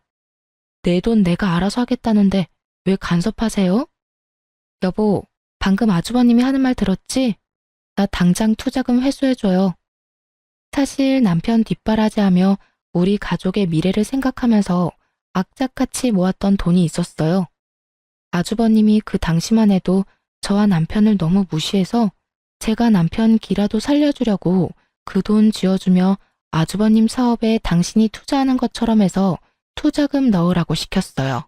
내 돈 내가 알아서 하겠다는데 왜 간섭하세요? 여보, 방금 아주버님이 하는 말 들었지? 나 당장 투자금 회수해줘요. 사실 남편 뒷바라지하며 우리 가족의 미래를 생각하면서 악착같이 모았던 돈이 있었어요. 아주버님이 그 당시만 해도 저와 남편을 너무 무시해서 제가 남편 기라도 살려주려고 그 돈 쥐어주며 아주버님 사업에 당신이 투자하는 것처럼 해서 투자금 넣으라고 시켰어요.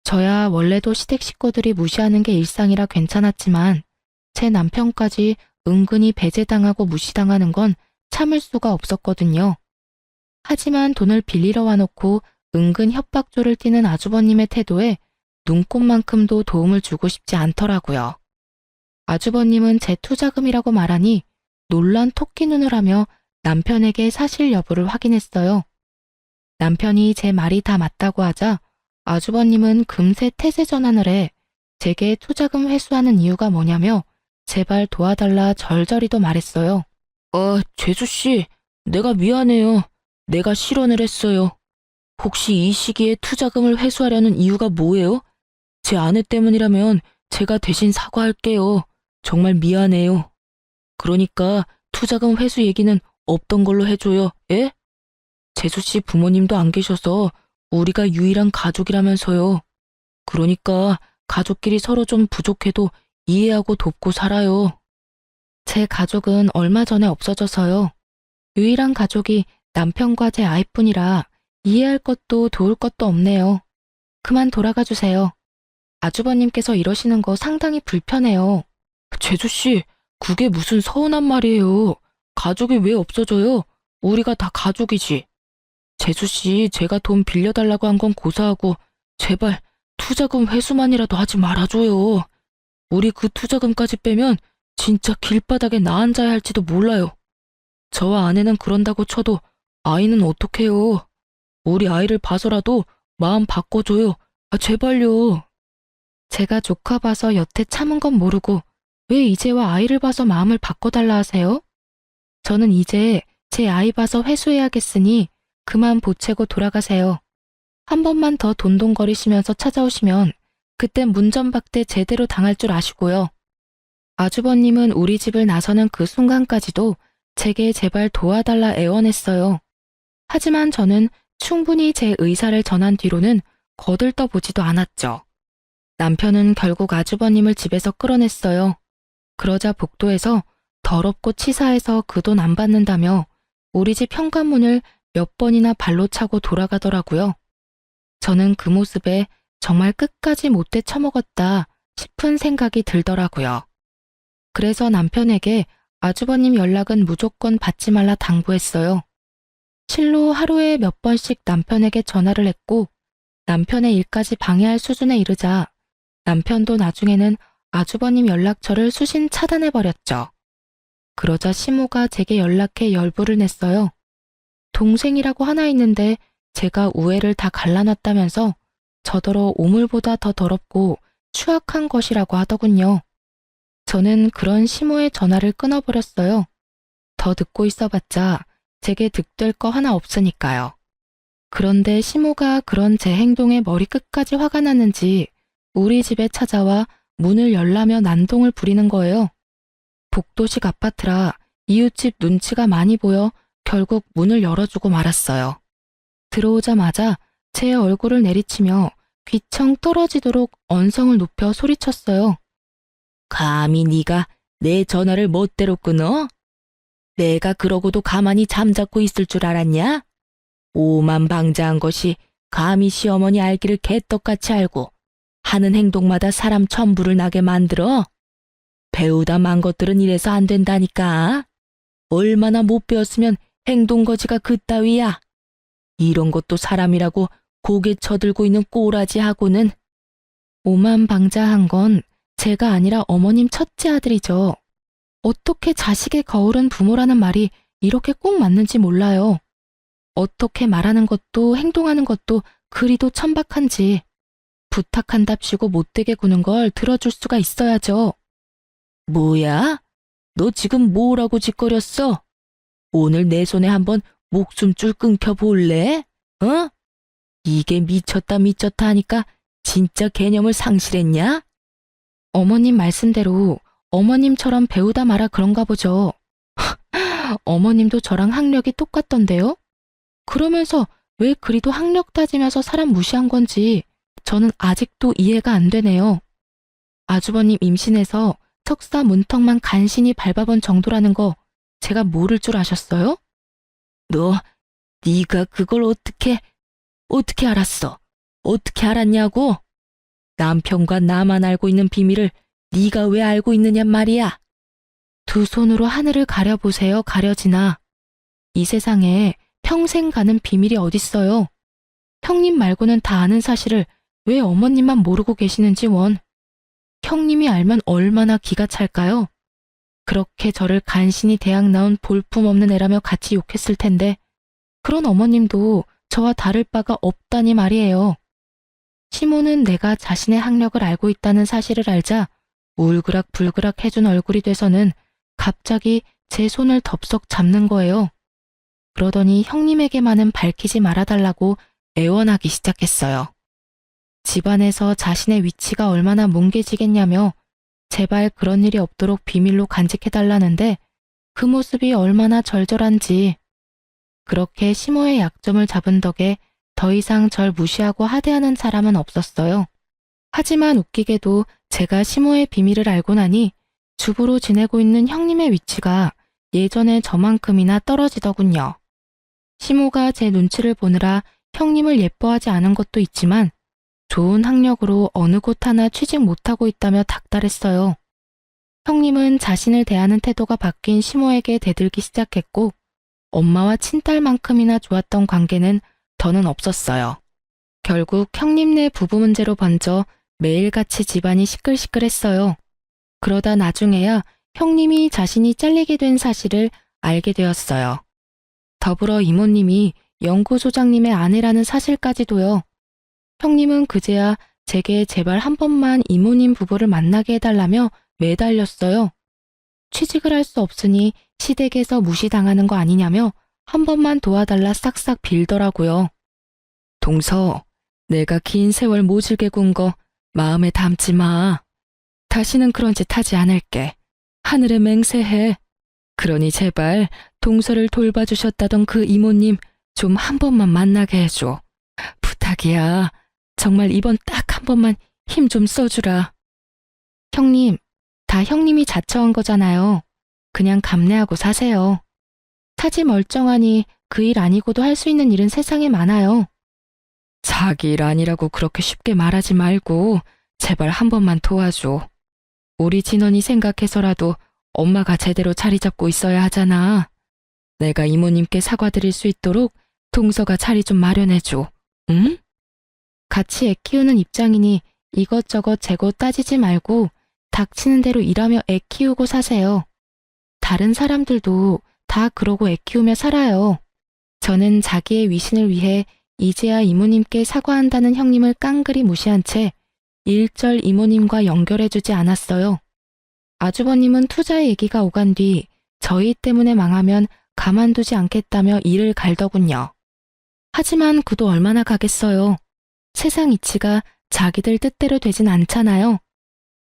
저야 원래도 시댁 식구들이 무시하는 게 일상이라 괜찮았지만 제 남편까지 은근히 배제당하고 무시당하는 건 참을 수가 없었거든요. 하지만 돈을 빌리러 와놓고 은근 협박조를 띠는 아주버님의 태도에 눈꼽만큼도 도움을 주고 싶지 않더라고요. 아주버님은 제 투자금이라고 말하니 놀란 토끼 눈을 하며 남편에게 사실 여부를 확인했어요. 남편이 제 말이 다 맞다고 하자 아주버님은 금세 태세 전환을 해 제게 투자금 회수하는 이유가 뭐냐며 제발 도와달라 절절히도 말했어요. 재수씨, 내가 미안해요. 내가 실언을 했어요. 혹시 이 시기에 투자금을 회수하려는 이유가 뭐예요? 제 아내 때문이라면 제가 대신 사과할게요. 정말 미안해요. 그러니까 투자금 회수 얘기는 없던 걸로 해줘요. 예? 재수씨 부모님도 안 계셔서 우리가 유일한 가족이라면서요. 그러니까 가족끼리 서로 좀 부족해도 이해하고 돕고 살아요. 제 가족은 얼마 전에 없어져서요. 유일한 가족이 남편과 제 아이뿐이라 이해할 것도 도울 것도 없네요. 그만 돌아가 주세요. 아주버님께서 이러시는 거 상당히 불편해요. 재수씨, 그게 무슨 서운한 말이에요. 가족이 왜 없어져요? 우리가 다 가족이지. 재수씨, 제가 돈 빌려달라고 한 건 고사하고 제발 투자금 회수만이라도 하지 말아줘요. 우리 그 투자금까지 빼면 진짜 길바닥에 나 앉아야 할지도 몰라요. 저와 아내는 그런다고 쳐도 아이는 어떡해요. 우리 아이를 봐서라도 마음 바꿔줘요. 제발요. 제가 조카 봐서 여태 참은 건 모르고 왜 이제와 아이를 봐서 마음을 바꿔달라 하세요? 저는 이제 제 아이 봐서 회수해야겠으니 그만 보채고 돌아가세요. 한 번만 더 돈돈거리시면서 찾아오시면 그땐 문전박대 제대로 당할 줄 아시고요. 아주버님은 우리 집을 나서는 그 순간까지도 제게 제발 도와달라 애원했어요. 하지만 저는 충분히 제 의사를 전한 뒤로는 거들떠보지도 않았죠. 남편은 결국 아주버님을 집에서 끌어냈어요. 그러자 복도에서 더럽고 치사해서 그 돈 안 받는다며 우리 집 현관문을 몇 번이나 발로 차고 돌아가더라고요. 저는 그 모습에 정말 끝까지 못돼 처먹었다 싶은 생각이 들더라고요. 그래서 남편에게 아주버님 연락은 무조건 받지 말라 당부했어요. 실로 하루에 몇 번씩 남편에게 전화를 했고 남편의 일까지 방해할 수준에 이르자 남편도 나중에는 아주버님 연락처를 수신 차단해버렸죠. 그러자 시모가 제게 연락해 열불을 냈어요. 동생이라고 하나 있는데 제가 우애를 다 갈라놨다면서 저더러 오물보다 더 더럽고 추악한 것이라고 하더군요. 저는 그런 시모의 전화를 끊어버렸어요. 더 듣고 있어봤자 제게 득될 거 하나 없으니까요. 그런데 시모가 그런 제 행동에 머리끝까지 화가 났는지 우리 집에 찾아와 문을 열라며 난동을 부리는 거예요. 복도식 아파트라 이웃집 눈치가 많이 보여 결국 문을 열어주고 말았어요. 들어오자마자 제 얼굴을 내리치며 귀청 떨어지도록 언성을 높여 소리쳤어요. 감히 네가 내 전화를 멋대로 끊어? 내가 그러고도 가만히 잠자고 있을 줄 알았냐? 오만방자한 것이 감히 시어머니 알기를 개떡같이 알고 하는 행동마다 사람 천부를 나게 만들어? 배우다 만 것들은 이래서 안 된다니까. 얼마나 못 배웠으면 행동거지가 그따위야. 이런 것도 사람이라고 고개 쳐들고 있는 꼬라지하고는. 오만방자한 건 제가 아니라 어머님 첫째 아들이죠. 어떻게 자식의 거울은 부모라는 말이 이렇게 꼭 맞는지 몰라요. 어떻게 말하는 것도 행동하는 것도 그리도 천박한지. 부탁한답시고 못되게 구는 걸 들어줄 수가 있어야죠. 뭐야? 너 지금 뭐라고 짓거렸어? 오늘 내 손에 한번 목숨줄 끊겨볼래? 어? 이게 미쳤다 하니까 진짜 개념을 상실했냐? 어머님 말씀대로 어머님처럼 배우다 마라 그런가 보죠. 어머님도 저랑 학력이 똑같던데요? 그러면서 왜 그리도 학력 따지면서 사람 무시한 건지 저는 아직도 이해가 안 되네요. 아주버님 임신해서 석사 문턱만 간신히 밟아본 정도라는 거 제가 모를 줄 아셨어요? 네가 그걸 어떻게 알았어? 어떻게 알았냐고? 남편과 나만 알고 있는 비밀을 네가 왜 알고 있느냔 말이야. 두 손으로 하늘을 가려보세요, 가려지나. 이 세상에 평생 가는 비밀이 어딨어요. 형님 말고는 다 아는 사실을 왜 어머님만 모르고 계시는지 형님이 알면 얼마나 기가 찰까요? 그렇게 저를 간신히 대학 나온 볼품없는 애라며 같이 욕했을 텐데 그런 어머님도 저와 다를 바가 없다니 말이에요. 시모는 내가 자신의 학력을 알고 있다는 사실을 알자 울그락불그락 해준 얼굴이 돼서는 갑자기 제 손을 덥석 잡는 거예요. 그러더니 형님에게만은 밝히지 말아달라고 애원하기 시작했어요. 집안에서 자신의 위치가 얼마나 뭉개지겠냐며 제발 그런 일이 없도록 비밀로 간직해달라는데 그 모습이 얼마나 절절한지. 그렇게 시모의 약점을 잡은 덕에 더 이상 절 무시하고 하대하는 사람은 없었어요. 하지만 웃기게도 제가 시모의 비밀을 알고 나니 주부로 지내고 있는 형님의 위치가 예전에 저만큼이나 떨어지더군요. 시모가 제 눈치를 보느라 형님을 예뻐하지 않은 것도 있지만 좋은 학력으로 어느 곳 하나 취직 못하고 있다며 닥달했어요. 형님은 자신을 대하는 태도가 바뀐 시모에게 대들기 시작했고 엄마와 친딸만큼이나 좋았던 관계는 더는 없었어요. 결국 형님네 부부 문제로 번져 매일같이 집안이 시끌시끌했어요. 그러다 나중에야 형님이 자신이 잘리게 된 사실을 알게 되었어요. 더불어 이모님이 연구소장님의 아내라는 사실까지도요. 형님은 그제야 제게 제발 한 번만 이모님 부부를 만나게 해달라며 매달렸어요. 취직을 할 수 없으니 시댁에서 무시당하는 거 아니냐며 한 번만 도와달라 싹싹 빌더라고요. 동서, 내가 긴 세월 모질게 군 거 마음에 담지 마. 다시는 그런 짓 하지 않을게. 하늘에 맹세해. 그러니 제발 동서를 돌봐주셨다던 그 이모님 좀 한 번만 만나게 해줘. 부탁이야. 정말 이번 딱 한 번만 힘 좀 써주라. 형님, 다 형님이 자처한 거잖아요. 그냥 감내하고 사세요. 타지 멀쩡하니 그 일 아니고도 할 수 있는 일은 세상에 많아요. 자기 일 아니라고 그렇게 쉽게 말하지 말고 제발 한 번만 도와줘. 우리 진원이 생각해서라도 엄마가 제대로 자리 잡고 있어야 하잖아. 내가 이모님께 사과드릴 수 있도록 동서가 자리 좀 마련해줘. 응? 같이 애 키우는 입장이니 이것저것 재고 따지지 말고 닥치는 대로 일하며 애 키우고 사세요. 다른 사람들도 다 그러고 애 키우며 살아요. 저는 자기의 위신을 위해 이제야 이모님께 사과한다는 형님을 깡그리 무시한 채 일절 이모님과 연결해주지 않았어요. 아주버님은 투자 얘기가 오간 뒤 저희 때문에 망하면 가만두지 않겠다며 이를 갈더군요. 하지만 그도 얼마나 가겠어요. 세상 이치가 자기들 뜻대로 되진 않잖아요.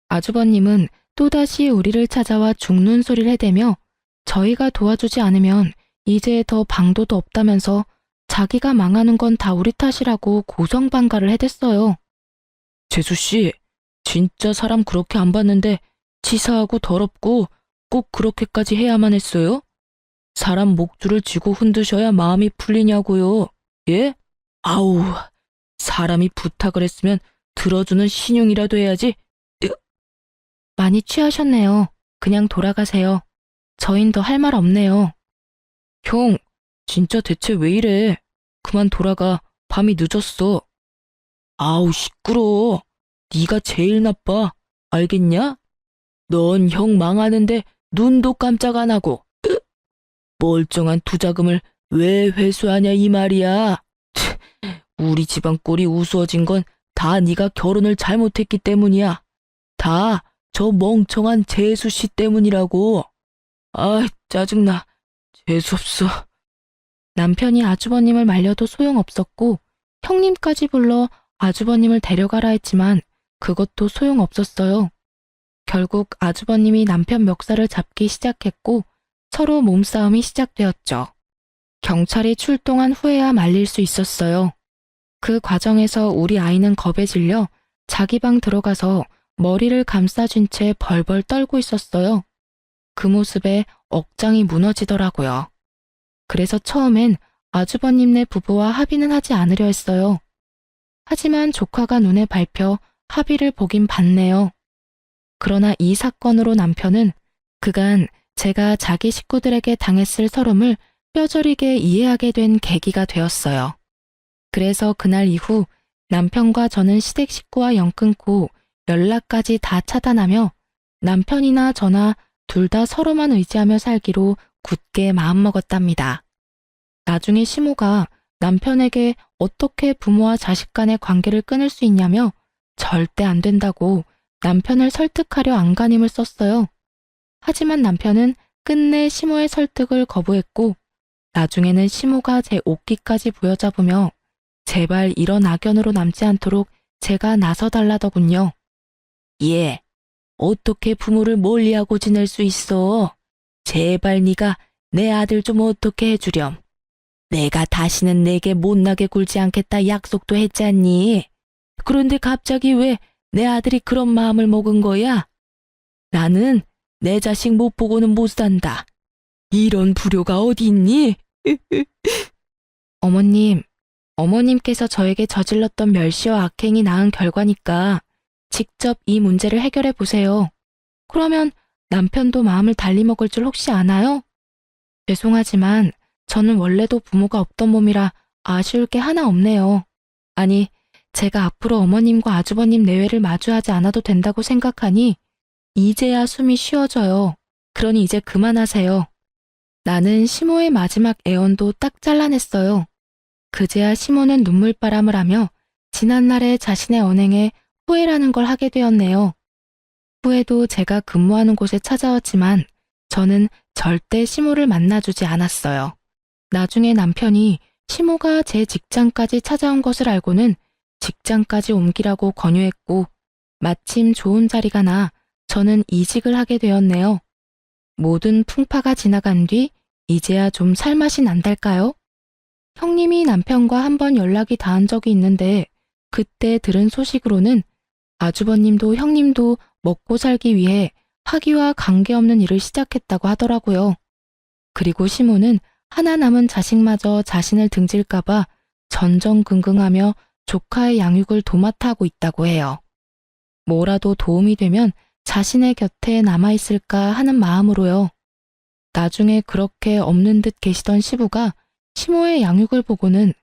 아주버님은 또다시 우리를 찾아와 죽는 소리를 해대며 저희가 도와주지 않으면 이제 더 방도도 없다면서 자기가 망하는 건 다 우리 탓이라고 고성방가를 해댔어요. 재수씨, 진짜 사람 그렇게 안 봤는데 치사하고 더럽고 꼭 그렇게까지 해야만 했어요? 사람 목줄을 쥐고 흔드셔야 마음이 풀리냐고요. 예? 아우, 사람이 부탁을 했으면 들어주는 신용이라도 해야지. 많이 취하셨네요. 그냥 돌아가세요. 저흰 더 할 말 없네요. 형, 진짜 대체 왜 이래? 그만 돌아가. 밤이 늦었어. 아우, 시끄러워. 네가 제일 나빠. 알겠냐? 넌 형 망하는데 눈도 깜짝 안 하고. 멀쩡한 투자금을 왜 회수하냐 이 말이야. 우리 집안 꼴이 우스워진 건 다 네가 결혼을 잘못했기 때문이야. 다 저 멍청한 재수 씨 때문이라고. 아, 짜증나. 재수없어. 남편이 아주버님을 말려도 소용없었고 형님까지 불러 아주버님을 데려가라 했지만 그것도 소용없었어요. 결국 아주버님이 남편 멱살을 잡기 시작했고 서로 몸싸움이 시작되었죠. 경찰이 출동한 후에야 말릴 수 있었어요. 그 과정에서 우리 아이는 겁에 질려 자기 방 들어가서 머리를 감싸쥔 채 벌벌 떨고 있었어요. 그 모습에 억장이 무너지더라고요. 그래서 처음엔 아주버님네 부부와 합의는 하지 않으려 했어요. 하지만 조카가 눈에 밟혀 합의를 보긴 봤네요. 그러나 이 사건으로 남편은 그간 제가 자기 식구들에게 당했을 서름을 뼈저리게 이해하게 된 계기가 되었어요. 그래서 그날 이후 남편과 저는 시댁 식구와 연 끊고 연락까지 다 차단하며 남편이나 저나 둘 다 서로만 의지하며 살기로 굳게 마음먹었답니다. 나중에 시모가 남편에게 어떻게 부모와 자식 간의 관계를 끊을 수 있냐며 절대 안 된다고 남편을 설득하려 안간힘을 썼어요. 하지만 남편은 끝내 시모의 설득을 거부했고 나중에는 시모가 제 옷깃까지 부여잡으며 제발 이런 악연으로 남지 않도록 제가 나서달라더군요. 예, 어떻게 부모를 멀리하고 지낼 수 있어? 제발 네가 내 아들 좀 어떻게 해주렴. 내가 다시는 내게 못나게 굴지 않겠다 약속도 했잖니. 그런데 갑자기 왜 내 아들이 그런 마음을 먹은 거야? 나는 내 자식 못 보고는 못 산다. 이런 불효가 어디 있니? 어머님께서 저에게 저질렀던 멸시와 악행이 낳은 결과니까 직접 이 문제를 해결해 보세요. 그러면 남편도 마음을 달리 먹을 줄 혹시 아나요? 죄송하지만 저는 원래도 부모가 없던 몸이라 아쉬울 게 하나 없네요. 아니, 제가 앞으로 어머님과 아주버님 내외를 마주하지 않아도 된다고 생각하니 이제야 숨이 쉬어져요. 그러니 이제 그만하세요. 나는 시모의 마지막 애언도 딱 잘라냈어요. 그제야 시모는 눈물바람을 하며 지난날의 자신의 언행에 후회라는 걸 하게 되었네요. 후에도 제가 근무하는 곳에 찾아왔지만 저는 절대 시모를 만나주지 않았어요. 나중에 남편이 시모가 제 직장까지 찾아온 것을 알고는 직장까지 옮기라고 권유했고 마침 좋은 자리가 나 저는 이직을 하게 되었네요. 모든 풍파가 지나간 뒤 이제야 좀 살맛이 난달까요? 형님이 남편과 한 번 연락이 닿은 적이 있는데 그때 들은 소식으로는 아주버님도 형님도 먹고 살기 위해 학위와 관계없는 일을 시작했다고 하더라고요. 그리고 시모는 하나 남은 자식마저 자신을 등질까봐 전전긍긍하며 조카의 양육을 도맡아 하고 있다고 해요. 뭐라도 도움이 되면 자신의 곁에 남아있을까 하는 마음으로요. 나중에 그렇게 없는 듯 계시던 시부가 시모의 양육을 보고는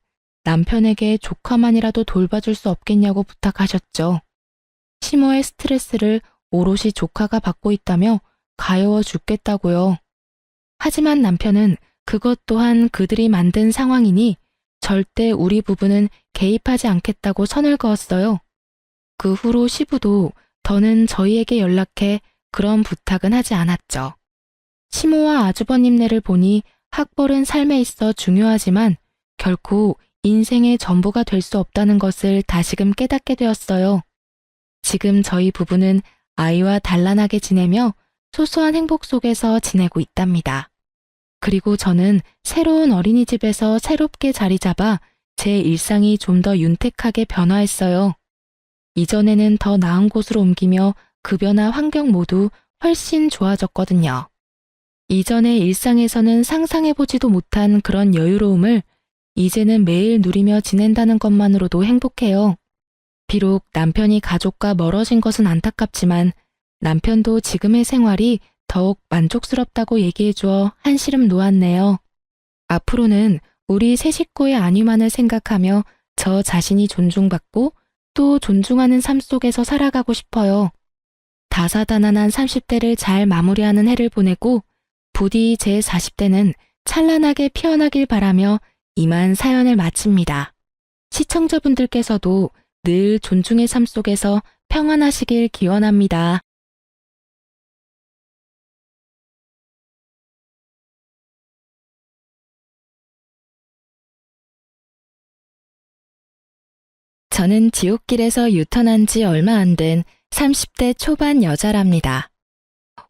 남편에게 조카만이라도 돌봐줄 수 없겠냐고 부탁하셨죠. 시모의 스트레스를 오롯이 조카가 받고 있다며 가여워 죽겠다고요. 하지만 남편은 그것 또한 그들이 만든 상황이니 절대 우리 부부는 개입하지 않겠다고 선을 그었어요. 그 후로 시부도 더는 저희에게 연락해 그런 부탁은 하지 않았죠. 시모와 아주버님네를 보니 학벌은 삶에 있어 중요하지만 결코 인생의 전부가 될 수 없다는 것을 다시금 깨닫게 되었어요. 지금 저희 부부는 아이와 단란하게 지내며 소소한 행복 속에서 지내고 있답니다. 그리고 저는 새로운 어린이집에서 새롭게 자리 잡아 제 일상이 좀 더 윤택하게 변화했어요. 이전에는 더 나은 곳으로 옮기며 급여나 환경 모두 훨씬 좋아졌거든요. 이전의 일상에서는 상상해보지도 못한 그런 여유로움을 이제는 매일 누리며 지낸다는 것만으로도 행복해요. 비록 남편이 가족과 멀어진 것은 안타깝지만 남편도 지금의 생활이 더욱 만족스럽다고 얘기해주어 한시름 놓았네요. 앞으로는 우리 세 식구의 안위만을 생각하며 저 자신이 존중받고 또 존중하는 삶 속에서 살아가고 싶어요. 다사다난한 30대를 잘 마무리하는 해를 보내고 부디 제 40대는 찬란하게 피어나길 바라며 이만 사연을 마칩니다. 시청자분들께서도 늘 존중의 삶 속에서 평안하시길 기원합니다. 저는 지옥길에서 유턴한 지 얼마 안 된 30대 초반 여자랍니다.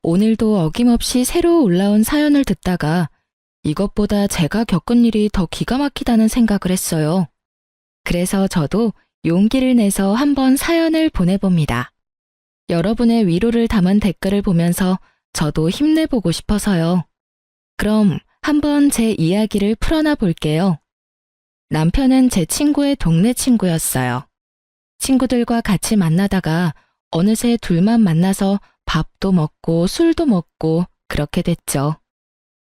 오늘도 어김없이 새로 올라온 사연을 듣다가 이것보다 제가 겪은 일이 더 기가 막히다는 생각을 했어요. 그래서 저도 용기를 내서 한번 사연을 보내봅니다. 여러분의 위로를 담은 댓글을 보면서 저도 힘내보고 싶어서요. 그럼 한번 제 이야기를 풀어나 볼게요. 남편은 제 친구의 동네 친구였어요. 친구들과 같이 만나다가 어느새 둘만 만나서 밥도 먹고 술도 먹고 그렇게 됐죠.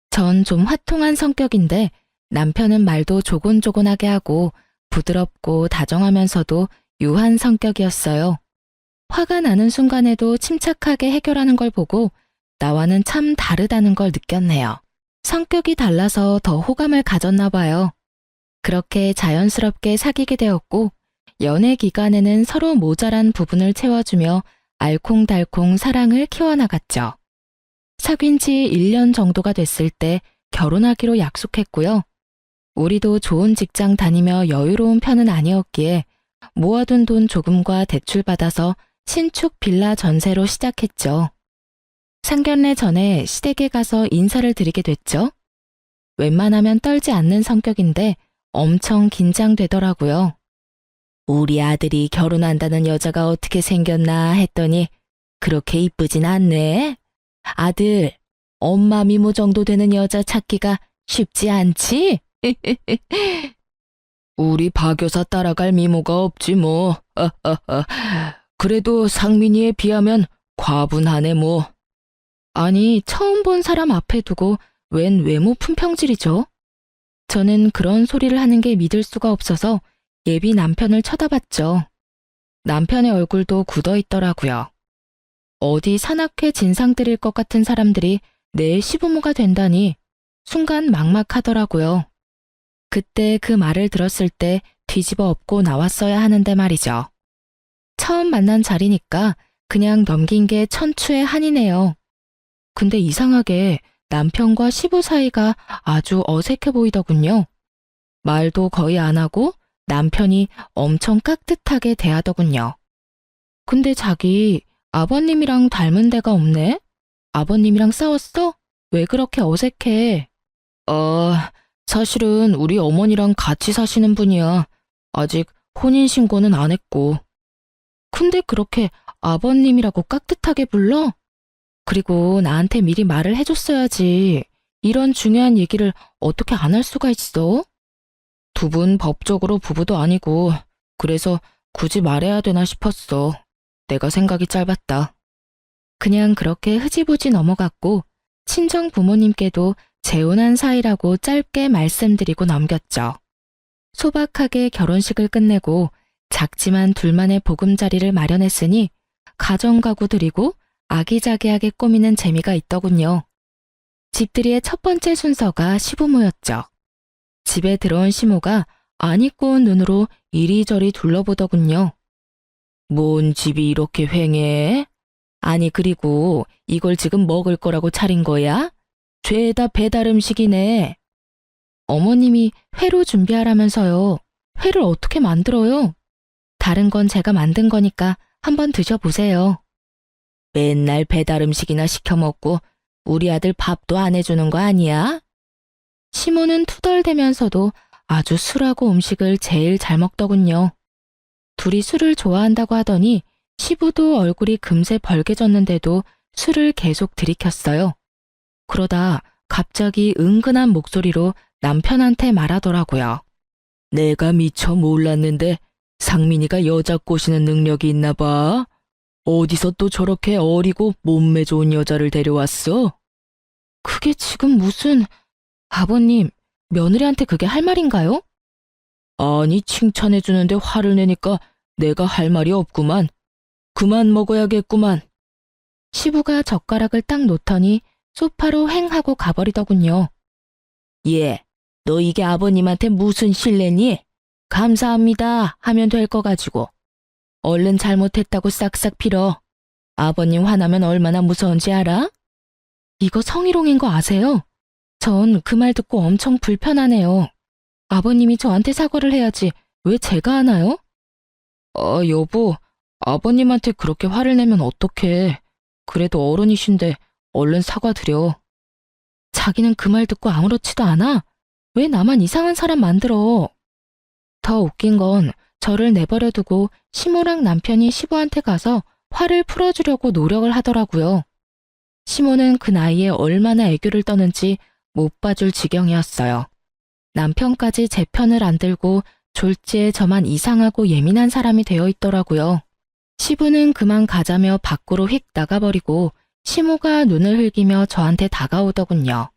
전 좀 화통한 성격인데 남편은 말도 조곤조곤하게 하고 부드럽고 다정하면서도 유한 성격이었어요. 화가 나는 순간에도 침착하게 해결하는 걸 보고 나와는 참 다르다는 걸 느꼈네요. 성격이 달라서 더 호감을 가졌나 봐요. 그렇게 자연스럽게 사귀게 되었고 연애 기간에는 서로 모자란 부분을 채워주며 알콩달콩 사랑을 키워나갔죠. 사귄 지 1년 정도가 됐을 때 결혼하기로 약속했고요. 우리도 좋은 직장 다니며 여유로운 편은 아니었기에 모아둔 돈 조금과 대출받아서 신축 빌라 전세로 시작했죠. 상견례 전에 시댁에 가서 인사를 드리게 됐죠. 웬만하면 떨지 않는 성격인데 엄청 긴장되더라고요. 우리 아들이 결혼한다는 여자가 어떻게 생겼나 했더니 그렇게 이쁘진 않네. 아들, 엄마 미모 정도 되는 여자 찾기가 쉽지 않지? 우리 박 여사 따라갈 미모가 없지 뭐. 그래도 상민이에 비하면 과분하네 뭐. 아니, 처음 본 사람 앞에 두고 웬 외모 품평질이죠? 저는 그런 소리를 하는 게 믿을 수가 없어서 예비 남편을 쳐다봤죠. 남편의 얼굴도 굳어 있더라고요. 어디 산악회 진상 들일 것 같은 사람들이 내 시부모가 된다니 순간 막막하더라고요. 그때 그 말을 들었을 때 뒤집어 엎고 나왔어야 하는데 말이죠. 처음 만난 자리니까 그냥 넘긴 게 천추의 한이네요. 근데 이상하게 남편과 시부 사이가 아주 어색해 보이더군요. 말도 거의 안 하고 남편이 엄청 깍듯하게 대하더군요. 근데 자기 아버님이랑 닮은 데가 없네? 아버님이랑 싸웠어? 왜 그렇게 어색해? 사실은 우리 어머니랑 같이 사시는 분이야. 아직 혼인신고는 안 했고. 근데 그렇게 아버님이라고 깍듯하게 불러? 그리고 나한테 미리 말을 해줬어야지. 이런 중요한 얘기를 어떻게 안 할 수가 있어? 두 분 법적으로 부부도 아니고 그래서 굳이 말해야 되나 싶었어. 내가 생각이 짧았다. 그냥 그렇게 흐지부지 넘어갔고 친정 부모님께도 재혼한 사이라고 짧게 말씀드리고 넘겼죠. 소박하게 결혼식을 끝내고 작지만 둘만의 보금자리를 마련했으니 가정가구 드리고 아기자기하게 꾸미는 재미가 있더군요. 집들이의 첫 번째 순서가 시부모였죠. 집에 들어온 시모가 안 입고 온 눈으로 이리저리 둘러보더군요. 뭔 집이 이렇게 휑해? 아니 그리고 이걸 지금 먹을 거라고 차린 거야? 죄다 배달 음식이네. 어머님이 회로 준비하라면서요. 회를 어떻게 만들어요? 다른 건 제가 만든 거니까 한번 드셔보세요. 맨날 배달 음식이나 시켜 먹고 우리 아들 밥도 안 해주는 거 아니야? 시모는 투덜대면서도 아주 술하고 음식을 제일 잘 먹더군요. 둘이 술을 좋아한다고 하더니 시부도 얼굴이 금세 벌개졌는데도 술을 계속 들이켰어요. 그러다 갑자기 은근한 목소리로 남편한테 말하더라고요. 내가 미처 몰랐는데 상민이가 여자 꼬시는 능력이 있나 봐. 어디서 또 저렇게 어리고 몸매 좋은 여자를 데려왔어? 그게 지금 무슨... 아버님, 며느리한테 그게 할 말인가요? 아니, 칭찬해주는데 화를 내니까 내가 할 말이 없구만. 그만 먹어야겠구만. 시부가 젓가락을 딱 놓더니 소파로 횡 하고 가버리더군요. 예, 너 이게 아버님한테 무슨 실례니? 감사합니다 하면 될 거 가지고. 얼른 잘못했다고 싹싹 빌어. 아버님 화나면 얼마나 무서운지 알아? 이거 성희롱인 거 아세요? 전 그 말 듣고 엄청 불편하네요. 아버님이 저한테 사과를 해야지 왜 제가 하나요? 여보, 아버님한테 그렇게 화를 내면 어떡해. 그래도 어른이신데 얼른 사과드려. 자기는 그 말 듣고 아무렇지도 않아? 왜 나만 이상한 사람 만들어? 더 웃긴 건 저를 내버려 두고 시모랑 남편이 시부한테 가서 화를 풀어주려고 노력을 하더라고요. 시모는 그 나이에 얼마나 애교를 떠는지 못 봐줄 지경이었어요. 남편까지 제 편을 안 들고 졸지에 저만 이상하고 예민한 사람이 되어 있더라고요. 시부는 그만 가자며 밖으로 휙 나가버리고 시모가 눈을 흘기며 저한테 다가오더군요.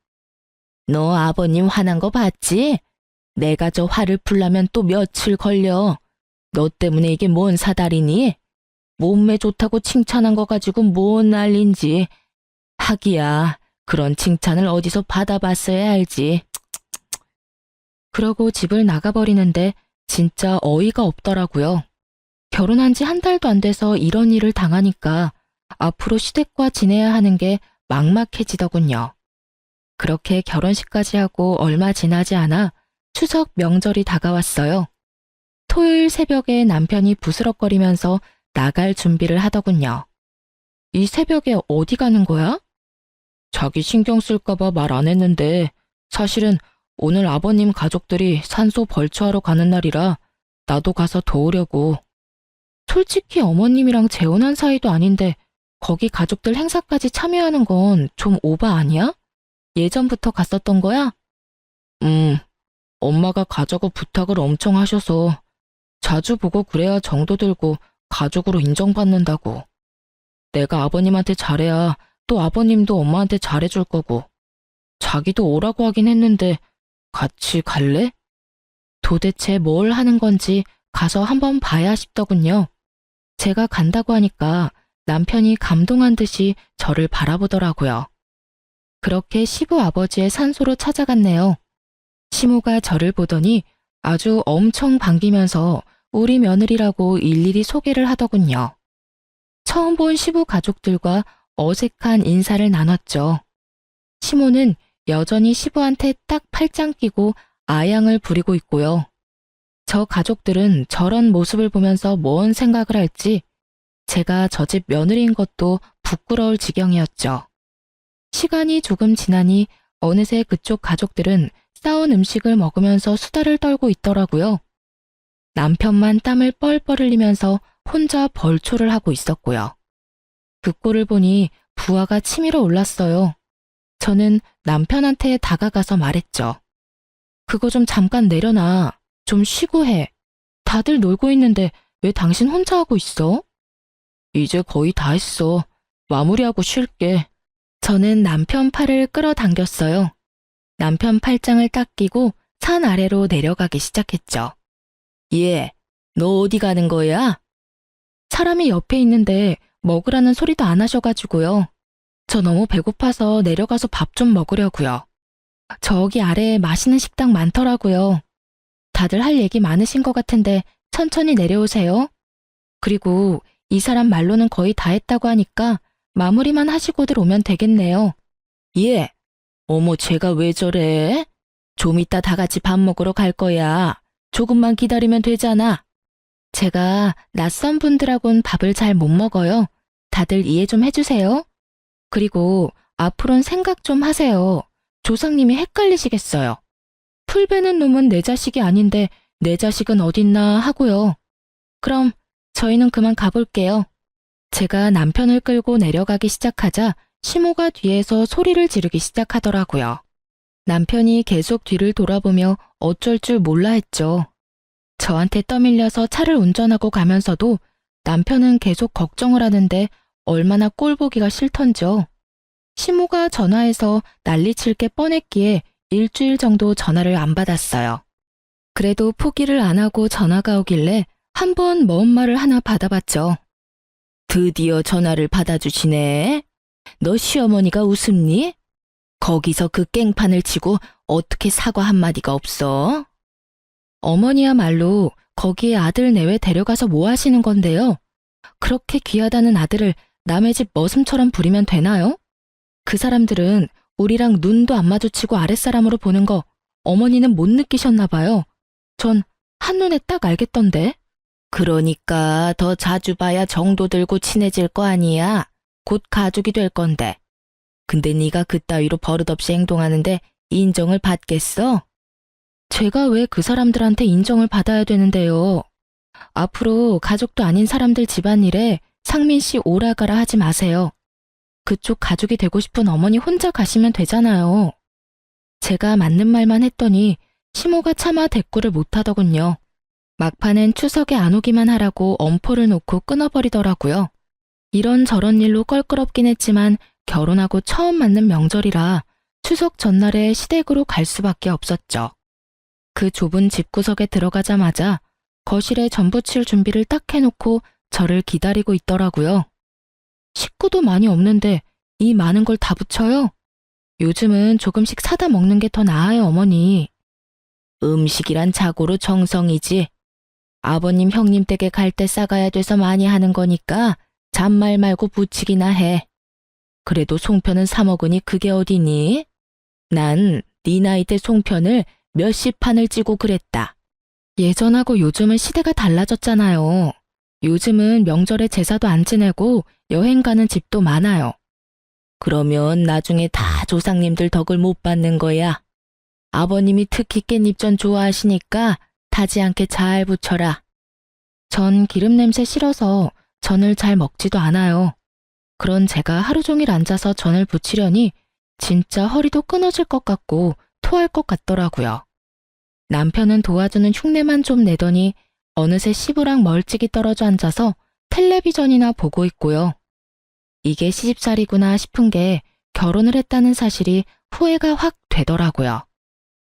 너 아버님 화난 거 봤지? 내가 저 화를 풀려면 또 며칠 걸려. 너 때문에 이게 뭔 사달이니? 몸매 좋다고 칭찬한 거 가지고 뭔 난린지. 하기야, 그런 칭찬을 어디서 받아봤어야 알지. 그러고 집을 나가버리는데 진짜 어이가 없더라고요. 결혼한 지 한 달도 안 돼서 이런 일을 당하니까 앞으로 시댁과 지내야 하는 게 막막해지더군요. 그렇게 결혼식까지 하고 얼마 지나지 않아 추석 명절이 다가왔어요. 토요일 새벽에 남편이 부스럭거리면서 나갈 준비를 하더군요. 이 새벽에 어디 가는 거야? 자기 신경 쓸까봐 말 안 했는데 사실은 오늘 아버님 가족들이 산소 벌초하러 가는 날이라 나도 가서 도우려고. 솔직히 어머님이랑 재혼한 사이도 아닌데 거기 가족들 행사까지 참여하는 건 좀 오바 아니야? 예전부터 갔었던 거야? 엄마가 가자고 부탁을 엄청 하셔서 자주 보고 그래야 정도 들고 가족으로 인정받는다고. 내가 아버님한테 잘해야 또 아버님도 엄마한테 잘해줄 거고. 자기도 오라고 하긴 했는데 같이 갈래? 도대체 뭘 하는 건지 가서 한번 봐야 싶더군요. 제가 간다고 하니까 남편이 감동한 듯이 저를 바라보더라고요. 그렇게 시부 아버지의 산소로 찾아갔네요. 시모가 저를 보더니 아주 엄청 반기면서 우리 며느리라고 일일이 소개를 하더군요. 처음 본 시부 가족들과 어색한 인사를 나눴죠. 시모는 여전히 시부한테 딱 팔짱 끼고 아양을 부리고 있고요. 저 가족들은 저런 모습을 보면서 뭔 생각을 할지 제가 저 집 며느리인 것도 부끄러울 지경이었죠. 시간이 조금 지나니 어느새 그쪽 가족들은 싸운 음식을 먹으면서 수다를 떨고 있더라고요. 남편만 땀을 뻘뻘 흘리면서 혼자 벌초를 하고 있었고요. 그 꼴을 보니 부하가 치밀어 올랐어요. 저는 남편한테 다가가서 말했죠. 그거 좀 잠깐 내려놔. 좀 쉬고 해. 다들 놀고 있는데 왜 당신 혼자 하고 있어? 이제 거의 다 했어. 마무리하고 쉴게. 저는 남편 팔을 끌어당겼어요. 남편 팔짱을 딱 끼고 산 아래로 내려가기 시작했죠. 얘, 너 어디 가는 거야? 사람이 옆에 있는데 먹으라는 소리도 안 하셔가지고요. 저 너무 배고파서 내려가서 밥 좀 먹으려고요. 저기 아래에 맛있는 식당 많더라고요. 다들 할 얘기 많으신 것 같은데 천천히 내려오세요. 그리고 이 사람 말로는 거의 다 했다고 하니까 마무리만 하시고들 오면 되겠네요. 예. 어머, 쟤가 왜 저래? 좀 이따 다 같이 밥 먹으러 갈 거야. 조금만 기다리면 되잖아. 제가 낯선 분들하고는 밥을 잘 못 먹어요. 다들 이해 좀 해주세요. 그리고 앞으로는 생각 좀 하세요. 조상님이 헷갈리시겠어요. 풀 베는 놈은 내 자식이 아닌데 내 자식은 어딨나 하고요. 그럼 저희는 그만 가볼게요. 제가 남편을 끌고 내려가기 시작하자 시모가 뒤에서 소리를 지르기 시작하더라고요. 남편이 계속 뒤를 돌아보며 어쩔 줄 몰라 했죠. 저한테 떠밀려서 차를 운전하고 가면서도 남편은 계속 걱정을 하는데 얼마나 꼴보기가 싫던지요. 시모가 전화해서 난리칠 게 뻔했기에 일주일 정도 전화를 안 받았어요. 그래도 포기를 안 하고 전화가 오길래 한번 먼 말을 하나 받아봤죠. 드디어 전화를 받아주시네. 너 시어머니가 웃음니? 거기서 그 깽판을 치고 어떻게 사과 한마디가 없어? 어머니야말로 거기에 아들 내외 데려가서 뭐 하시는 건데요? 그렇게 귀하다는 아들을 남의 집 머슴처럼 부리면 되나요? 그 사람들은 우리랑 눈도 안 마주치고 아랫사람으로 보는 거 어머니는 못 느끼셨나 봐요. 전 한눈에 딱 알겠던데. 그러니까 더 자주 봐야 정도 들고 친해질 거 아니야. 곧 가족이 될 건데. 근데 네가 그따위로 버릇없이 행동하는데 인정을 받겠어? 제가 왜 그 사람들한테 인정을 받아야 되는데요. 앞으로 가족도 아닌 사람들 집안일에 상민 씨 오라가라 하지 마세요. 그쪽 가족이 되고 싶은 어머니 혼자 가시면 되잖아요. 제가 맞는 말만 했더니 시모가 차마 대꾸를 못하더군요. 막판엔 추석에 안 오기만 하라고 엄포를 놓고 끊어버리더라고요. 이런저런 일로 껄끄럽긴 했지만 결혼하고 처음 맞는 명절이라 추석 전날에 시댁으로 갈 수밖에 없었죠. 그 좁은 집구석에 들어가자마자 거실에 전 부칠 준비를 딱 해놓고 저를 기다리고 있더라고요. 식구도 많이 없는데 이 많은 걸 다 붙여요? 요즘은 조금씩 사다 먹는 게 더 나아요, 어머니. 음식이란 자고로 정성이지. 아버님 형님 댁에 갈 때 싸가야 돼서 많이 하는 거니까 잔말 말고 부치기나 해. 그래도 송편은 사 먹으니 그게 어디니? 난 네 나이 때 송편을 몇십 판을 찌고 그랬다. 예전하고 요즘은 시대가 달라졌잖아요. 요즘은 명절에 제사도 안 지내고 여행 가는 집도 많아요. 그러면 나중에 다 조상님들 덕을 못 받는 거야. 아버님이 특히 깻잎전 좋아하시니까 타지 않게 잘 부쳐라. 전 기름 냄새 싫어서 전을 잘 먹지도 않아요. 그런 제가 하루 종일 앉아서 전을 부치려니 진짜 허리도 끊어질 것 같고 토할 것 같더라고요. 남편은 도와주는 흉내만 좀 내더니 어느새 시부랑 멀찍이 떨어져 앉아서 텔레비전이나 보고 있고요. 이게 시집살이구나 싶은 게 결혼을 했다는 사실이 후회가 확 되더라고요.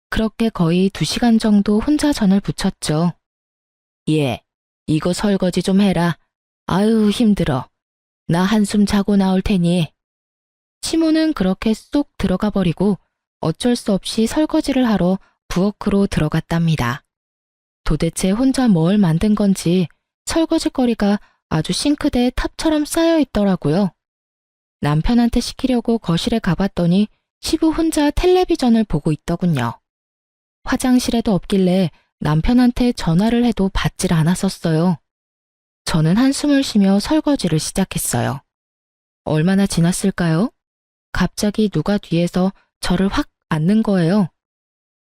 그렇게 거의 2시간 정도 혼자 전을 부쳤죠. 예, 이거 설거지 좀 해라. 아유, 힘들어. 나 한숨 자고 나올 테니. 시모는 그렇게 쏙 들어가 버리고 어쩔 수 없이 설거지를 하러 부엌으로 들어갔답니다. 도대체 혼자 뭘 만든 건지 설거지거리가 아주 싱크대에 탑처럼 쌓여 있더라고요. 남편한테 시키려고 거실에 가봤더니 시부 혼자 텔레비전을 보고 있더군요. 화장실에도 없길래 남편한테 전화를 해도 받질 않았었어요. 저는 한숨을 쉬며 설거지를 시작했어요. 얼마나 지났을까요? 갑자기 누가 뒤에서 저를 확 안는 거예요.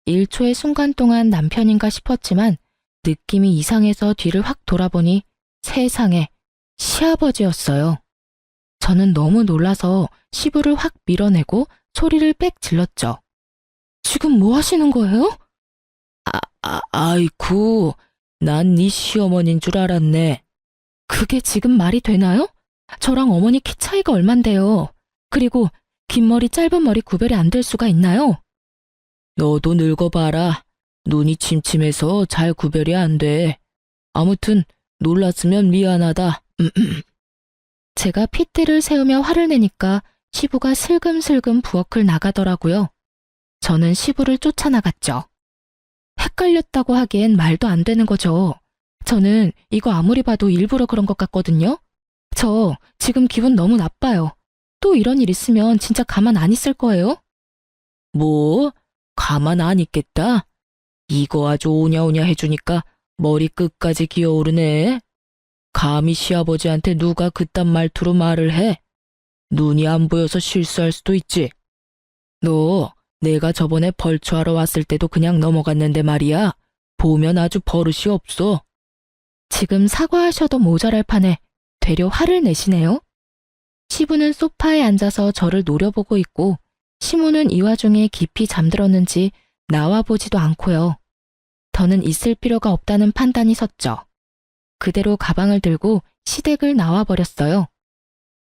1초의 순간 동안 남편인가 싶었지만 느낌이 이상해서 뒤를 확 돌아보니 세상에 시아버지였어요. 저는 너무 놀라서 시부를 확 밀어내고 소리를 빽 질렀죠. 지금 뭐 하시는 거예요? 아이쿠, 난 네 시어머니인 줄 알았네. 그게 지금 말이 되나요? 저랑 어머니 키 차이가 얼만데요. 그리고 긴 머리 짧은 머리 구별이 안 될 수가 있나요? 너도 늙어봐라. 눈이 침침해서 잘 구별이 안 돼. 아무튼 놀랐으면 미안하다. 제가 핏대를 세우며 화를 내니까 시부가 슬금슬금 부엌을 나가더라고요. 저는 시부를 쫓아나갔죠. 헷갈렸다고 하기엔 말도 안 되는 거죠. 저는 이거 아무리 봐도 일부러 그런 것 같거든요. 저 지금 기분 너무 나빠요. 또 이런 일 있으면 진짜 가만 안 있을 거예요? 뭐? 가만 안 있겠다? 이거 아주 오냐오냐 해주니까 머리 끝까지 기어오르네. 감히 시아버지한테 누가 그딴 말투로 말을 해? 눈이 안 보여서 실수할 수도 있지. 너 내가 저번에 벌초하러 왔을 때도 그냥 넘어갔는데 말이야. 보면 아주 버릇이 없어. 지금 사과하셔도 모자랄 판에 되려 화를 내시네요. 시부는 소파에 앉아서 저를 노려보고 있고 시모는 이 와중에 깊이 잠들었는지 나와보지도 않고요. 더는 있을 필요가 없다는 판단이 섰죠. 그대로 가방을 들고 시댁을 나와버렸어요.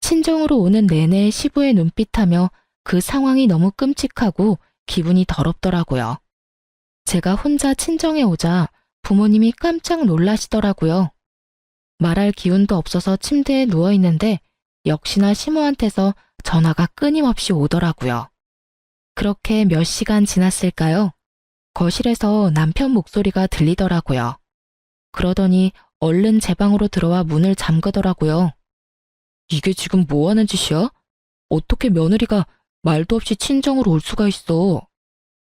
친정으로 오는 내내 시부의 눈빛하며 그 상황이 너무 끔찍하고 기분이 더럽더라고요. 제가 혼자 친정에 오자 부모님이 깜짝 놀라시더라고요. 말할 기운도 없어서 침대에 누워있는데 역시나 시모한테서 전화가 끊임없이 오더라고요. 그렇게 몇 시간 지났을까요? 거실에서 남편 목소리가 들리더라고요. 그러더니 얼른 제 방으로 들어와 문을 잠그더라고요. 이게 지금 뭐 하는 짓이야? 어떻게 며느리가 말도 없이 친정으로 올 수가 있어.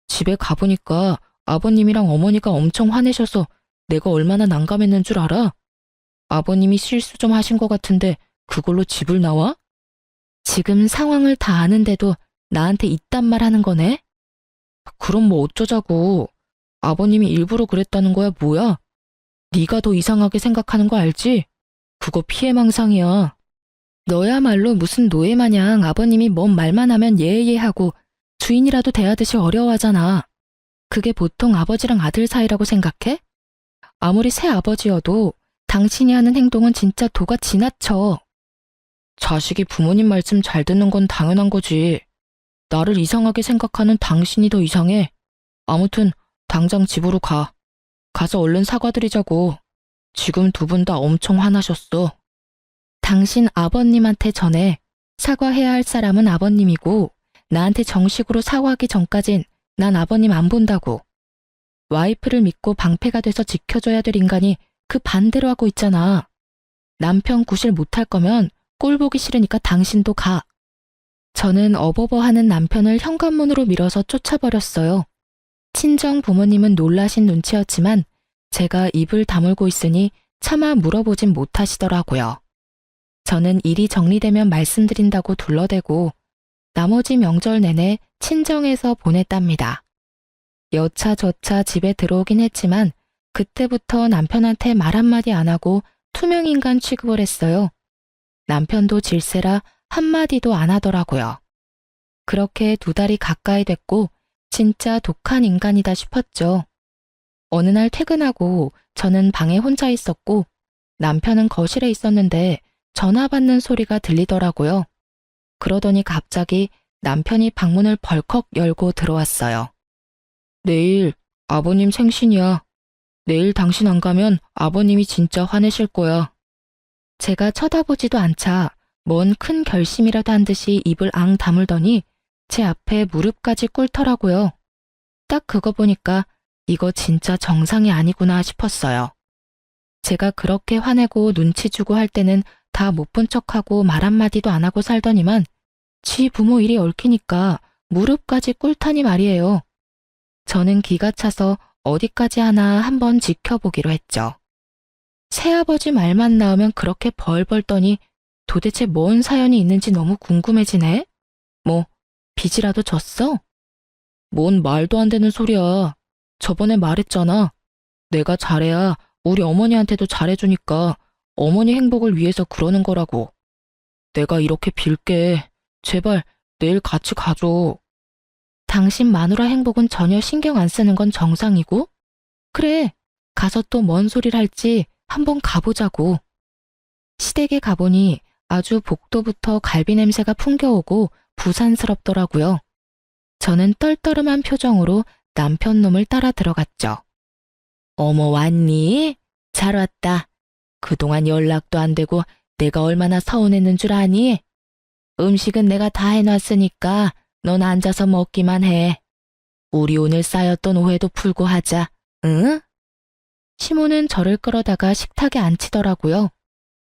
집에 가보니까 아버님이랑 어머니가 엄청 화내셔서 내가 얼마나 난감했는 줄 알아? 아버님이 실수 좀 하신 것 같은데 그걸로 집을 나와? 지금 상황을 다 아는데도 나한테 이딴 말 하는 거네? 그럼 뭐 어쩌자고. 아버님이 일부러 그랬다는 거야 뭐야? 네가 더 이상하게 생각하는 거 알지? 그거 피해망상이야. 너야말로 무슨 노예 마냥 아버님이 뭔 말만 하면 예예하고 주인이라도 대하듯이 어려워하잖아. 그게 보통 아버지랑 아들 사이라고 생각해? 아무리 새아버지여도 당신이 하는 행동은 진짜 도가 지나쳐. 자식이 부모님 말씀 잘 듣는 건 당연한 거지. 나를 이상하게 생각하는 당신이 더 이상해. 아무튼 당장 집으로 가. 가서 얼른 사과드리자고. 지금 두 분 다 엄청 화나셨어. 당신 아버님한테 전해. 사과해야 할 사람은 아버님이고 나한테 정식으로 사과하기 전까진 난 아버님 안 본다고. 와이프를 믿고 방패가 돼서 지켜줘야 될 인간이 그 반대로 하고 있잖아. 남편 구실 못할 거면 꼴 보기 싫으니까 당신도 가. 저는 어버버하는 남편을 현관문으로 밀어서 쫓아버렸어요. 친정 부모님은 놀라신 눈치였지만 제가 입을 다물고 있으니 차마 물어보진 못하시더라고요. 저는 일이 정리되면 말씀드린다고 둘러대고 나머지 명절 내내 친정에서 보냈답니다. 여차저차 집에 들어오긴 했지만 그때부터 남편한테 말 한마디 안 하고 투명인간 취급을 했어요. 남편도 질세라 한마디도 안 하더라고요. 그렇게 2달이 가까이 됐고 진짜 독한 인간이다 싶었죠. 어느 날 퇴근하고 저는 방에 혼자 있었고 남편은 거실에 있었는데 전화 받는 소리가 들리더라고요. 그러더니 갑자기 남편이 방문을 벌컥 열고 들어왔어요. 내일 아버님 생신이야. 내일 당신 안 가면 아버님이 진짜 화내실 거야. 제가 쳐다보지도 않자 뭔 큰 결심이라도 한 듯이 입을 앙 다물더니 제 앞에 무릎까지 꿇더라고요. 딱 그거 보니까 이거 진짜 정상이 아니구나 싶었어요. 제가 그렇게 화내고 눈치 주고 할 때는 다 못 본 척하고 말 한마디도 안 하고 살더니만 지 부모 일이 얽히니까 무릎까지 꿇다니 말이에요. 저는 기가 차서 어디까지 하나 한번 지켜보기로 했죠. 새아버지 말만 나오면 그렇게 벌벌 떠니 도대체 뭔 사연이 있는지 너무 궁금해지네? 뭐 빚이라도 졌어? 뭔 말도 안 되는 소리야. 저번에 말했잖아. 내가 잘해야 우리 어머니한테도 잘해주니까 어머니 행복을 위해서 그러는 거라고. 내가 이렇게 빌게. 제발 내일 같이 가줘. 당신 마누라 행복은 전혀 신경 안 쓰는 건 정상이고? 그래, 가서 또 뭔 소리를 할지 한번 가보자고. 시댁에 가보니 아주 복도부터 갈비 냄새가 풍겨오고 부산스럽더라고요. 저는 떨떠름한 표정으로 남편 놈을 따라 들어갔죠. 어머 왔니? 잘 왔다. 그동안 연락도 안 되고 내가 얼마나 서운했는 줄 아니? 음식은 내가 다 해놨으니까 넌 앉아서 먹기만 해. 우리 오늘 쌓였던 오해도 풀고 하자. 응? 시모는 저를 끌어다가 식탁에 앉히더라고요.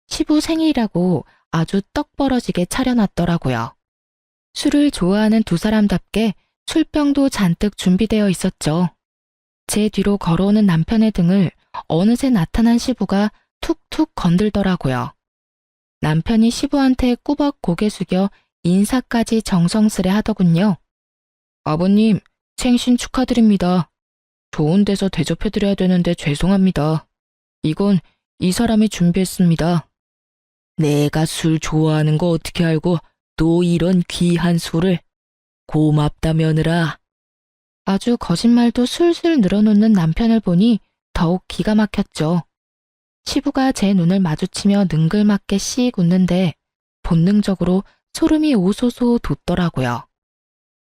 시부 생일이라고 아주 떡 벌어지게 차려놨더라고요. 술을 좋아하는 두 사람답게 술병도 잔뜩 준비되어 있었죠. 제 뒤로 걸어오는 남편의 등을 어느새 나타난 시부가 툭툭 건들더라고요. 남편이 시부한테 꾸벅 고개 숙여 인사까지 정성스레 하더군요. 아버님, 생신 축하드립니다. 좋은 데서 대접해드려야 되는데 죄송합니다. 이건 이 사람이 준비했습니다. 내가 술 좋아하는 거 어떻게 알고 또 이런 귀한 술을. 고맙다 며느라. 아주 거짓말도 술술 늘어놓는 남편을 보니 더욱 기가 막혔죠. 시부가 제 눈을 마주치며 능글맞게 씩 웃는데 본능적으로 소름이 오소소 돋더라고요.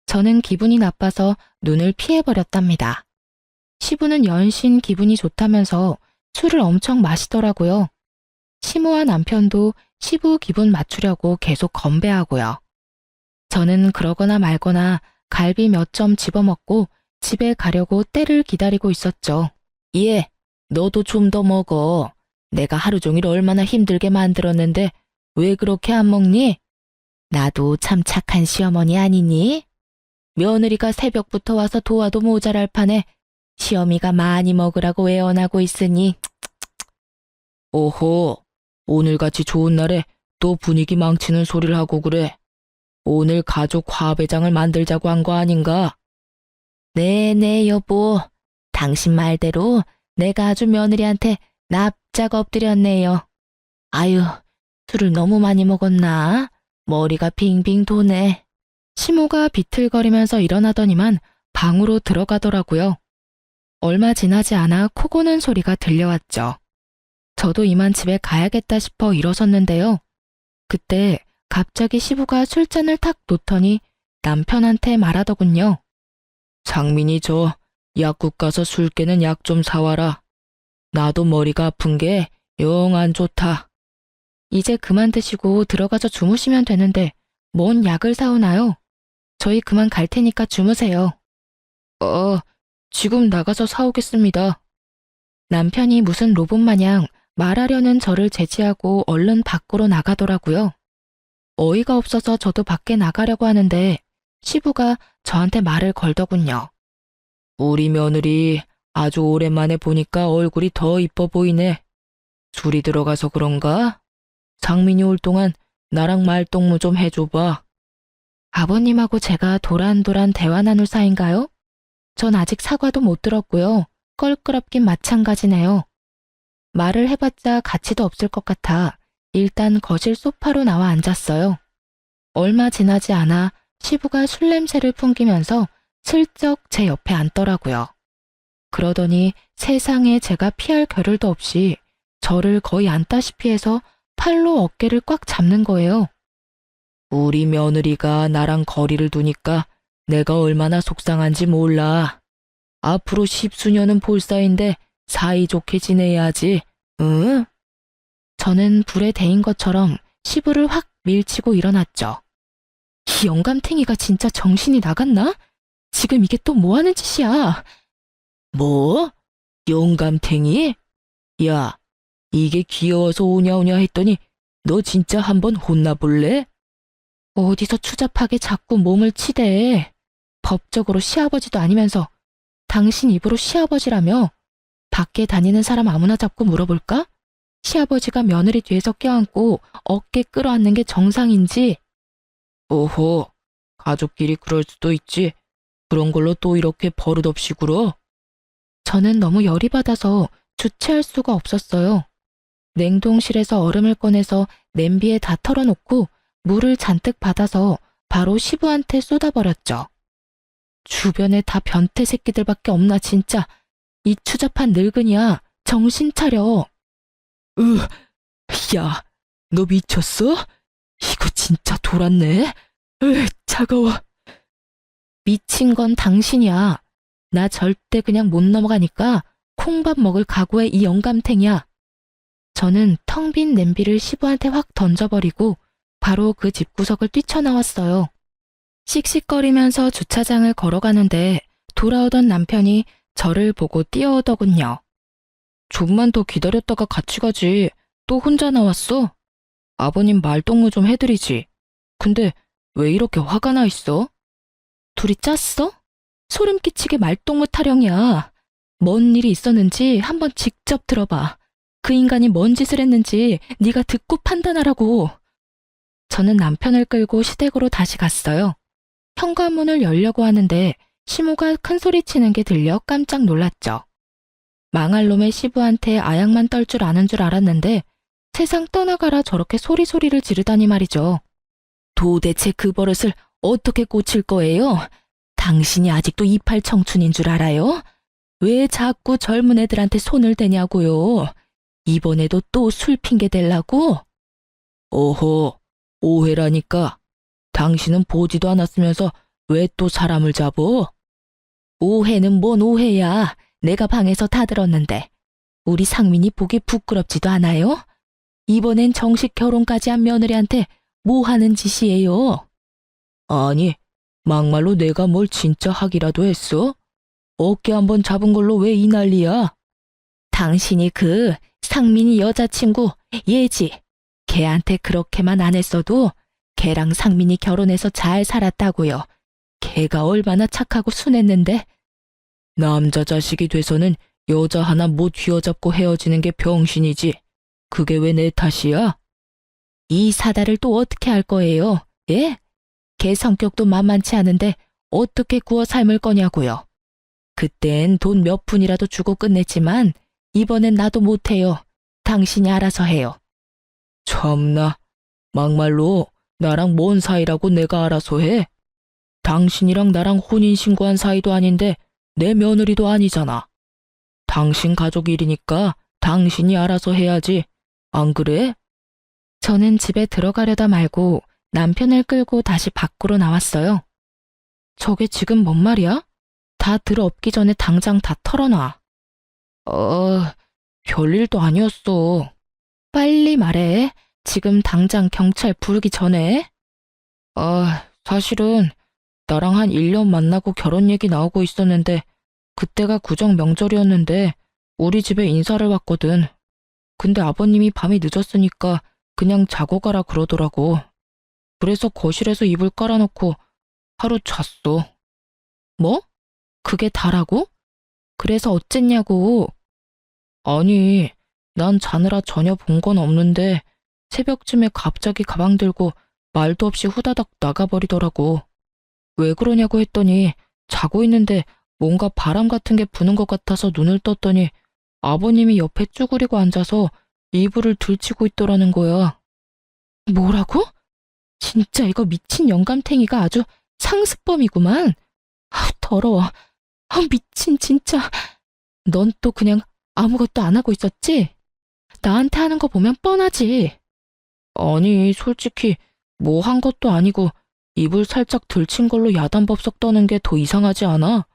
저는 기분이 나빠서 눈을 피해버렸답니다. 시부는 연신 기분이 좋다면서 술을 엄청 마시더라고요. 시모와 남편도 시부 기분 맞추려고 계속 건배하고요. 저는 그러거나 말거나 갈비 몇 점 집어먹고 집에 가려고 때를 기다리고 있었죠. 예, 너도 좀 더 먹어. 내가 하루 종일 얼마나 힘들게 만들었는데 왜 그렇게 안 먹니? 나도 참 착한 시어머니 아니니? 며느리가 새벽부터 와서 도와도 모자랄 판에 시어미가 많이 먹으라고 애원하고 있으니. 오호, 오늘같이 좋은 날에 또 분위기 망치는 소리를 하고 그래. 오늘 가족 화배장을 만들자고 한 거 아닌가? 네네 여보, 당신 말대로 내가 아주 며느리한테 납작 엎드렸네요. 아유, 술을 너무 많이 먹었나? 머리가 빙빙 도네. 시모가 비틀거리면서 일어나더니만 방으로 들어가더라고요. 얼마 지나지 않아 코 고는 소리가 들려왔죠. 저도 이만 집에 가야겠다 싶어 일어섰는데요. 그때 갑자기 시부가 술잔을 탁 놓더니 남편한테 말하더군요. 장민이 저 약국 가서 술 깨는 약 좀 사와라. 나도 머리가 아픈 게 영 안 좋다. 이제 그만 드시고 들어가서 주무시면 되는데 뭔 약을 사오나요? 저희 그만 갈 테니까 주무세요. 지금 나가서 사오겠습니다. 남편이 무슨 로봇 마냥 말하려는 저를 제지하고 얼른 밖으로 나가더라고요. 어이가 없어서 저도 밖에 나가려고 하는데 시부가 저한테 말을 걸더군요. 우리 며느리 아주 오랜만에 보니까 얼굴이 더 이뻐 보이네. 술이 들어가서 그런가? 상민이 올 동안 나랑 말동무 좀 해줘봐. 아버님하고 제가 도란도란 대화 나눌 사이인가요? 전 아직 사과도 못 들었고요. 껄끄럽긴 마찬가지네요. 말을 해봤자 가치도 없을 것 같아 일단 거실 소파로 나와 앉았어요. 얼마 지나지 않아 시부가 술 냄새를 풍기면서 슬쩍 제 옆에 앉더라고요. 그러더니 세상에 제가 피할 겨를도 없이 저를 거의 안다시피 해서 팔로 어깨를 꽉 잡는 거예요. 우리 며느리가 나랑 거리를 두니까 내가 얼마나 속상한지 몰라. 앞으로 10수년은 볼 사이인데 사이좋게 지내야지, 응? 저는 불에 데인 것처럼 시부를 확 밀치고 일어났죠. 이 영감탱이가 진짜 정신이 나갔나? 지금 이게 또 뭐 하는 짓이야? 뭐? 영감탱이? 야, 이게 귀여워서 오냐오냐 했더니 너 진짜 한번 혼나볼래? 어디서 추잡하게 자꾸 몸을 치대. 법적으로 시아버지도 아니면서 당신 입으로 시아버지라며? 밖에 다니는 사람 아무나 잡고 물어볼까? 시아버지가 며느리 뒤에서 껴안고 어깨 끌어안는 게 정상인지. 오호, 가족끼리 그럴 수도 있지. 그런 걸로 또 이렇게 버릇없이 굴어? 저는 너무 열이 받아서 주체할 수가 없었어요. 냉동실에서 얼음을 꺼내서 냄비에 다 털어놓고 물을 잔뜩 받아서 바로 시부한테 쏟아버렸죠. 주변에 다 변태 새끼들밖에 없나 진짜. 이 추잡한 늙은이야. 정신 차려. 야, 너 미쳤어? 이거 진짜 돌았네. 차가워. 미친 건 당신이야. 나 절대 그냥 못 넘어가니까 콩밥 먹을 각오의 이 영감탱이야. 저는 텅 빈 냄비를 시부한테 확 던져버리고 바로 그 집구석을 뛰쳐나왔어요. 씩씩거리면서 주차장을 걸어가는데 돌아오던 남편이 저를 보고 뛰어오더군요. 좀만 더 기다렸다가 같이 가지. 또 혼자 나왔어? 아버님 말동무 좀 해드리지. 근데 왜 이렇게 화가 나 있어? 둘이 짰어? 소름 끼치게 말동무 타령이야. 뭔 일이 있었는지 한번 직접 들어봐. 그 인간이 뭔 짓을 했는지 네가 듣고 판단하라고. 저는 남편을 끌고 시댁으로 다시 갔어요. 현관문을 열려고 하는데 시모가 큰 소리 치는 게 들려 깜짝 놀랐죠. 망할 놈의 시부한테 아약만 떨 줄 아는 줄 알았는데 세상 떠나가라 저렇게 소리소리를 지르다니 말이죠. 도대체 그 버릇을 어떻게 고칠 거예요? 당신이 아직도 이팔 청춘인 줄 알아요? 왜 자꾸 젊은 애들한테 손을 대냐고요? 이번에도 또 술 핑계 대려고? 오호, 오해라니까. 당신은 보지도 않았으면서 왜 또 사람을 잡어? 오해는 뭔 오해야. 내가 방에서 다 들었는데. 우리 상민이 보기 부끄럽지도 않아요? 이번엔 정식 결혼까지 한 며느리한테 뭐 하는 짓이에요? 아니, 막말로 내가 뭘 진짜 하기라도 했어? 어깨 한번 잡은 걸로 왜 이 난리야? 당신이 그 상민이 여자친구 얘지. 걔한테 그렇게만 안 했어도 걔랑 상민이 결혼해서 잘 살았다고요. 걔가 얼마나 착하고 순했는데. 남자 자식이 돼서는 여자 하나 못 휘어잡고 헤어지는 게 병신이지. 그게 왜 내 탓이야? 이 사다를 또 어떻게 할 거예요? 예? 걔 성격도 만만치 않은데 어떻게 구워 삶을 거냐고요. 그땐 돈 몇 푼이라도 주고 끝냈지만 이번엔 나도 못해요. 당신이 알아서 해요. 참나, 막말로 나랑 뭔 사이라고 내가 알아서 해? 당신이랑 나랑 혼인신고한 사이도 아닌데 내 며느리도 아니잖아. 당신 가족 일이니까 당신이 알아서 해야지. 안 그래? 저는 집에 들어가려다 말고 남편을 끌고 다시 밖으로 나왔어요. 저게 지금 뭔 말이야? 다 들어엎기 전에 당장 다 털어놔. 별일도 아니었어. 빨리 말해. 지금 당장 경찰 부르기 전에. 사실은 나랑 한 1년 만나고 결혼 얘기 나오고 있었는데 그때가 구정 명절이었는데 우리 집에 인사를 왔거든. 근데 아버님이 밤이 늦었으니까 그냥 자고 가라 그러더라고. 그래서 거실에서 이불 깔아놓고 하루 잤어. 뭐? 그게 다라고? 그래서 어쨌냐고. 아니, 난 자느라 전혀 본 건 없는데 새벽쯤에 갑자기 가방 들고 말도 없이 후다닥 나가버리더라고. 왜 그러냐고 했더니 자고 있는데 뭔가 바람 같은 게 부는 것 같아서 눈을 떴더니 아버님이 옆에 쭈그리고 앉아서 이불을 들치고 있더라는 거야. 뭐라고? 진짜 이거 미친 영감탱이가 아주 상습범이구만. 더러워. 미친 진짜. 넌 또 그냥 아무것도 안 하고 있었지? 나한테 하는 거 보면 뻔하지. 아니, 솔직히 뭐 한 것도 아니고 이불 살짝 들친 걸로 야단법석 떠는 게 더 이상하지 않아?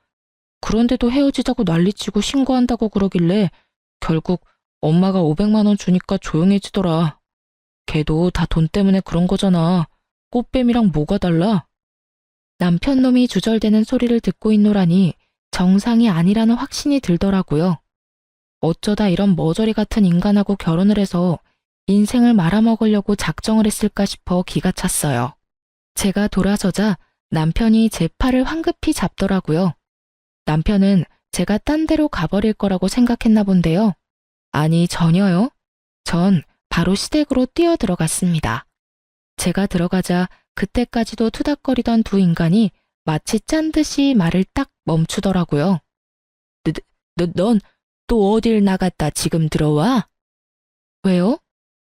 그런데도 헤어지자고 난리치고 신고한다고 그러길래 결국 엄마가 500만 원 주니까 조용해지더라. 걔도 다 돈 때문에 그런 거잖아. 꽃뱀이랑 뭐가 달라? 남편 놈이 주절대는 소리를 듣고 있노라니 정상이 아니라는 확신이 들더라고요. 어쩌다 이런 머저리 같은 인간하고 결혼을 해서 인생을 말아먹으려고 작정을 했을까 싶어 기가 찼어요. 제가 돌아서자 남편이 제 팔을 황급히 잡더라고요. 남편은 제가 딴 데로 가버릴 거라고 생각했나 본데요. 아니, 전혀요. 전 바로 시댁으로 뛰어 들어갔습니다. 제가 들어가자 그때까지도 투닥거리던 두 인간이 마치 짠 듯이 말을 딱 멈추더라고요. 넌 또 어딜 나갔다 지금 들어와? 왜요?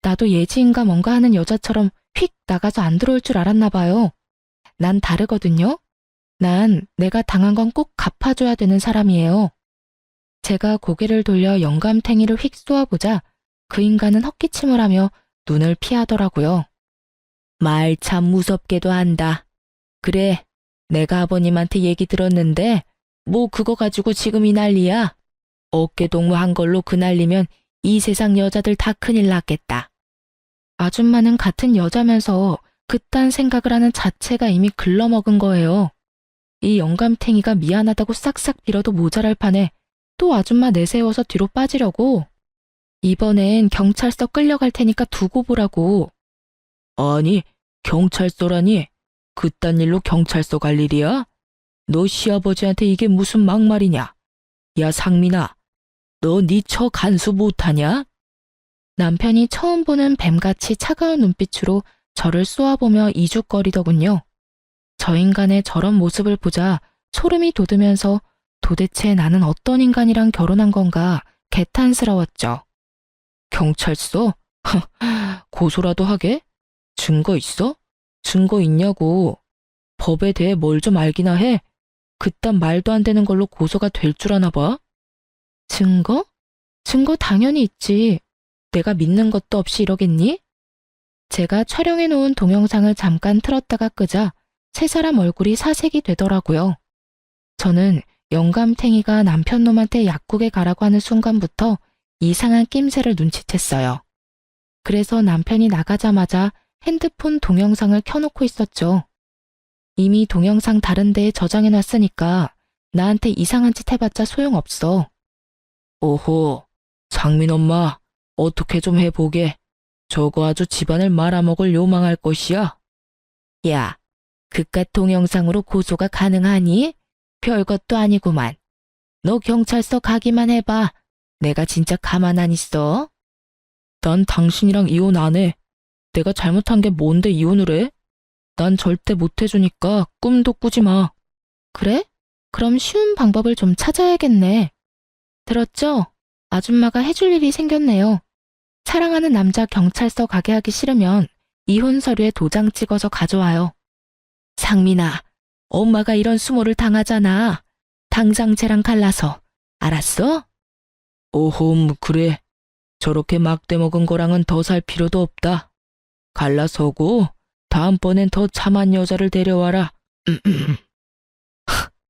나도 예지인가 뭔가 하는 여자처럼 휙 나가서 안 들어올 줄 알았나 봐요. 난 다르거든요. 난 내가 당한 건 꼭 갚아줘야 되는 사람이에요. 제가 고개를 돌려 영감탱이를 휙 쏘아보자 그 인간은 헛기침을 하며 눈을 피하더라고요. 말 참 무섭게도 한다. 그래, 내가 아버님한테 얘기 들었는데 뭐 그거 가지고 지금 이 난리야. 어깨 동무한 걸로 그 난리면 이 세상 여자들 다 큰일 났겠다. 아줌마는 같은 여자면서 그딴 생각을 하는 자체가 이미 글러먹은 거예요. 이 영감탱이가 미안하다고 싹싹 빌어도 모자랄 판에 또 아줌마 내세워서 뒤로 빠지려고. 이번엔 경찰서 끌려갈 테니까 두고 보라고. 아니, 경찰서라니? 그딴 일로 경찰서 갈 일이야? 너 시아버지한테 이게 무슨 막말이냐? 야, 상민아, 너 네 처 간수 못하냐? 남편이 처음 보는 뱀같이 차가운 눈빛으로 저를 쏘아보며 이죽거리더군요. 저 인간의 저런 모습을 보자 소름이 돋으면서 도대체 나는 어떤 인간이랑 결혼한 건가 개탄스러웠죠. 경찰서? 고소라도 하게? 증거 있어? 증거 있냐고. 법에 대해 뭘 좀 알기나 해? 그딴 말도 안 되는 걸로 고소가 될 줄 아나 봐? 증거? 증거 당연히 있지. 내가 믿는 것도 없이 이러겠니? 제가 촬영해 놓은 동영상을 잠깐 틀었다가 끄자 세 사람 얼굴이 사색이 되더라고요. 저는 영감탱이가 남편 놈한테 약국에 가라고 하는 순간부터 이상한 낌새를 눈치챘어요. 그래서 남편이 나가자마자 핸드폰 동영상을 켜놓고 있었죠. 이미 동영상 다른 데에 저장해놨으니까 나한테 이상한 짓 해봤자 소용없어. 오호, 장민 엄마, 어떻게 좀 해보게. 저거 아주 집안을 말아먹을 요망할 것이야. 야, 그깟 동영상으로 고소가 가능하니? 별것도 아니구만. 너 경찰서 가기만 해봐. 내가 진짜 가만 안 있어. 난 당신이랑 이혼 안 해. 내가 잘못한 게 뭔데 이혼을 해? 난 절대 못 해주니까 꿈도 꾸지 마. 그래? 그럼 쉬운 방법을 좀 찾아야겠네. 들었죠? 아줌마가 해줄 일이 생겼네요. 사랑하는 남자 경찰서 가게 하기 싫으면 이혼 서류에 도장 찍어서 가져와요. 상민아, 엄마가 이런 수모를 당하잖아. 당장 쟤랑 갈라서. 알았어? 오홈, 그래. 저렇게 막대 먹은 거랑은 더 살 필요도 없다. 갈라서고 다음번엔 더 참한 여자를 데려와라.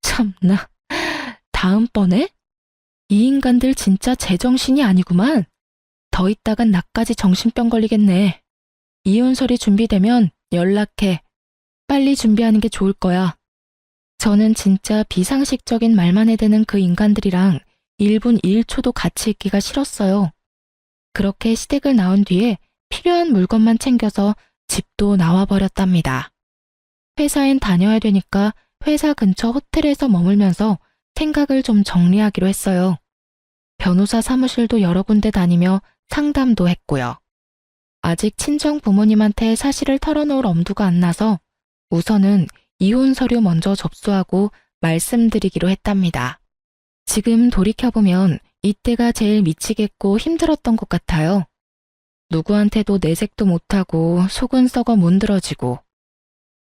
참나. 다음번에? 이 인간들 진짜 제정신이 아니구만. 더 있다간 나까지 정신병 걸리겠네. 이혼설이 준비되면 연락해. 빨리 준비하는 게 좋을 거야. 저는 진짜 비상식적인 말만 해대는 그 인간들이랑 1분 1초도 같이 있기가 싫었어요. 그렇게 시댁을 나온 뒤에 필요한 물건만 챙겨서 집도 나와버렸답니다. 회사엔 다녀야 되니까 회사 근처 호텔에서 머물면서 생각을 좀 정리하기로 했어요. 변호사 사무실도 여러 군데 다니며 상담도 했고요. 아직 친정 부모님한테 사실을 털어놓을 엄두가 안 나서 우선은 이혼 서류 먼저 접수하고 말씀드리기로 했답니다. 지금 돌이켜보면 이때가 제일 미치겠고 힘들었던 것 같아요. 누구한테도 내색도 못하고 속은 썩어 문드러지고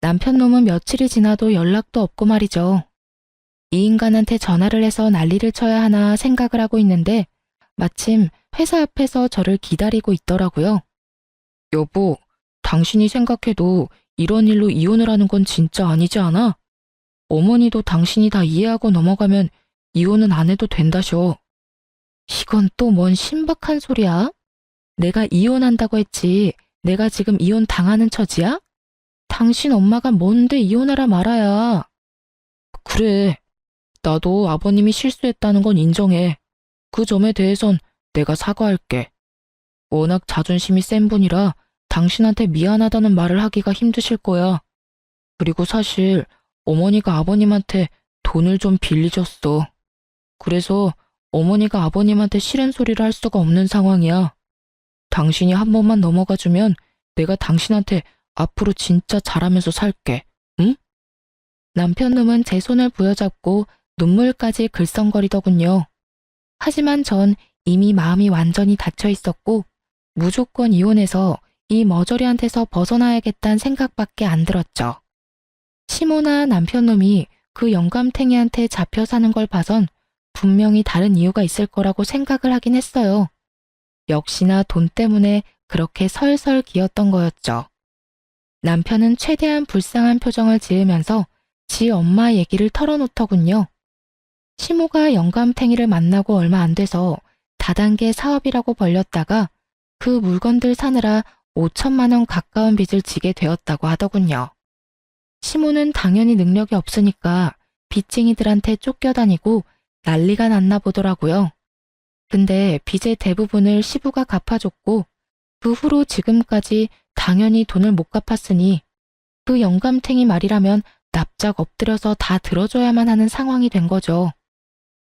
남편 놈은 며칠이 지나도 연락도 없고 말이죠. 이 인간한테 전화를 해서 난리를 쳐야 하나 생각을 하고 있는데 마침 회사 앞에서 저를 기다리고 있더라고요. 여보, 당신이 생각해도 이런 일로 이혼을 하는 건 진짜 아니지 않아? 어머니도 당신이 다 이해하고 넘어가면 이혼은 안 해도 된다셔. 이건 또 뭔 신박한 소리야? 내가 이혼한다고 했지 내가 지금 이혼 당하는 처지야? 당신 엄마가 뭔데 이혼하라 말아야. 그래, 나도 아버님이 실수했다는 건 인정해. 그 점에 대해선 내가 사과할게. 워낙 자존심이 센 분이라 당신한테 미안하다는 말을 하기가 힘드실 거야. 그리고 사실 어머니가 아버님한테 돈을 좀 빌리셨어. 그래서 어머니가 아버님한테 싫은 소리를 할 수가 없는 상황이야. 당신이 한 번만 넘어가주면 내가 당신한테 앞으로 진짜 잘하면서 살게, 응? 남편 놈은 제 손을 부여잡고 눈물까지 글썽거리더군요. 하지만 전 이미 마음이 완전히 닫혀 있었고 무조건 이혼해서 이 머저리한테서 벗어나야겠다는 생각밖에 안 들었죠. 시모나 남편 놈이 그 영감탱이한테 잡혀 사는 걸 봐선 분명히 다른 이유가 있을 거라고 생각을 하긴 했어요. 역시나 돈 때문에 그렇게 설설 기었던 거였죠. 남편은 최대한 불쌍한 표정을 지으면서 지 엄마 얘기를 털어놓더군요. 시모가 영감탱이를 만나고 얼마 안 돼서 다단계 사업이라고 벌렸다가 그 물건들 사느라 5천만 원 가까운 빚을 지게 되었다고 하더군요. 시모는 당연히 능력이 없으니까 빚쟁이들한테 쫓겨다니고 난리가 났나 보더라고요. 근데 빚의 대부분을 시부가 갚아줬고 그 후로 지금까지 당연히 돈을 못 갚았으니 그 영감탱이 말이라면 납작 엎드려서 다 들어줘야만 하는 상황이 된 거죠.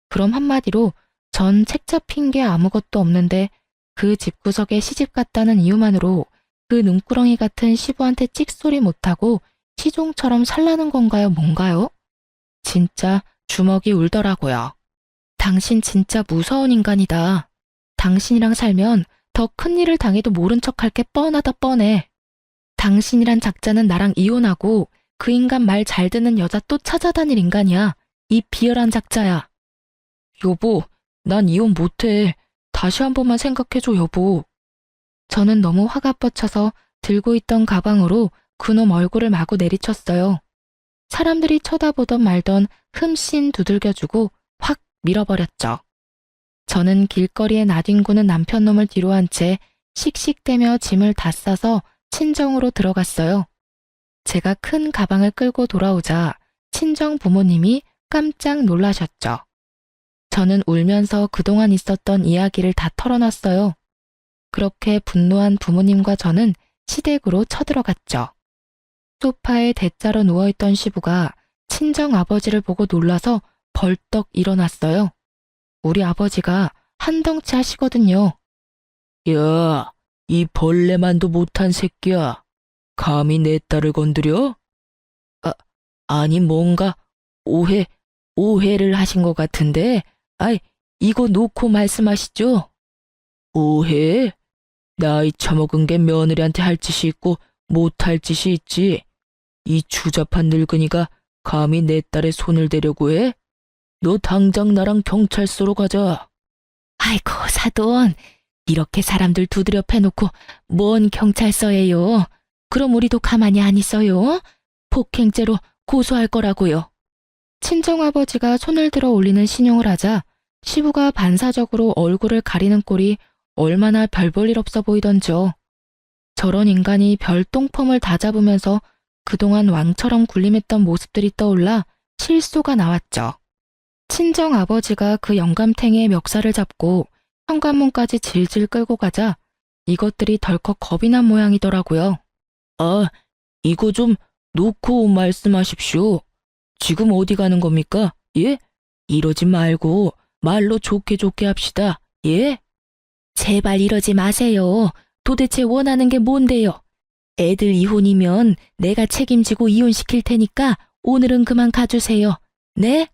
그럼 한마디로 전 책 잡힌 게 아무것도 없는데 그 집구석에 시집 갔다는 이유만으로 그 눈구렁이 같은 시부한테 찍소리 못하고 시종처럼 살라는 건가요, 뭔가요? 진짜 주먹이 울더라고요. 당신 진짜 무서운 인간이다. 당신이랑 살면 더 큰 일을 당해도 모른 척할 게 뻔하다 뻔해. 당신이란 작자는 나랑 이혼하고 그 인간 말 잘 듣는 여자 또 찾아다닐 인간이야. 이 비열한 작자야. 여보, 난 이혼 못해. 다시 한 번만 생각해줘, 여보. 저는 너무 화가 뻗쳐서 들고 있던 가방으로 그놈 얼굴을 마구 내리쳤어요. 사람들이 쳐다보던 말던 흠씬 두들겨주고 확 밀어버렸죠. 저는 길거리에 나뒹구는 남편 놈을 뒤로 한 채 씩씩대며 짐을 다 싸서 친정으로 들어갔어요. 제가 큰 가방을 끌고 돌아오자 친정 부모님이 깜짝 놀라셨죠. 저는 울면서 그동안 있었던 이야기를 다 털어놨어요. 그렇게 분노한 부모님과 저는 시댁으로 쳐들어갔죠. 소파에 대자로 누워있던 시부가 친정 아버지를 보고 놀라서 벌떡 일어났어요. 우리 아버지가 한덩치 하시거든요. 야, 이 벌레만도 못한 새끼야. 감히 내 딸을 건드려? 아니 뭔가 오해를 하신 것 같은데, 이거 놓고 말씀하시죠. 오해? 나이 처먹은 게 며느리한테 할 짓이 있고 못할 짓이 있지. 이 추잡한 늙은이가 감히 내 딸의 손을 대려고 해? 너 당장 나랑 경찰서로 가자. 아이고 사돈, 이렇게 사람들 두드려 패놓고 뭔 경찰서예요. 그럼 우리도 가만히 안 있어요. 폭행죄로 고소할 거라고요. 친정아버지가 손을 들어 올리는 신용을 하자 시부가 반사적으로 얼굴을 가리는 꼴이 얼마나 별 볼 일 없어 보이던지요. 저런 인간이 별똥폼을 다 잡으면서 그동안 왕처럼 군림했던 모습들이 떠올라 실소가 나왔죠. 친정아버지가 그 영감탱이의 멱살을 잡고 현관문까지 질질 끌고 가자 이것들이 덜컥 겁이 난 모양이더라고요. 아, 이거 좀 놓고 말씀하십시오. 지금 어디 가는 겁니까? 예? 이러지 말고 말로 좋게 좋게 합시다. 예? 제발 이러지 마세요. 도대체 원하는 게 뭔데요? 애들 이혼이면 내가 책임지고 이혼시킬 테니까 오늘은 그만 가주세요. 네?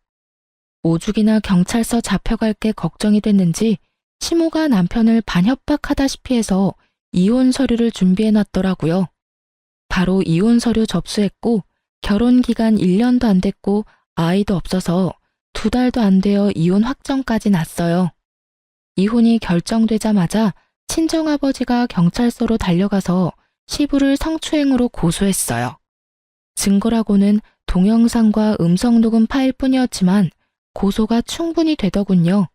오죽이나 경찰서 잡혀갈 게 걱정이 됐는지 시모가 남편을 반협박하다시피 해서 이혼 서류를 준비해 놨더라고요. 바로 이혼 서류 접수했고 결혼 기간 1년도 안 됐고 아이도 없어서 2달도 안 되어 이혼 확정까지 났어요. 이혼이 결정되자마자 친정아버지가 경찰서로 달려가서 시부를 성추행으로 고소했어요. 증거라고는 동영상과 음성녹음 파일뿐이었지만 고소가 충분히 되더군요.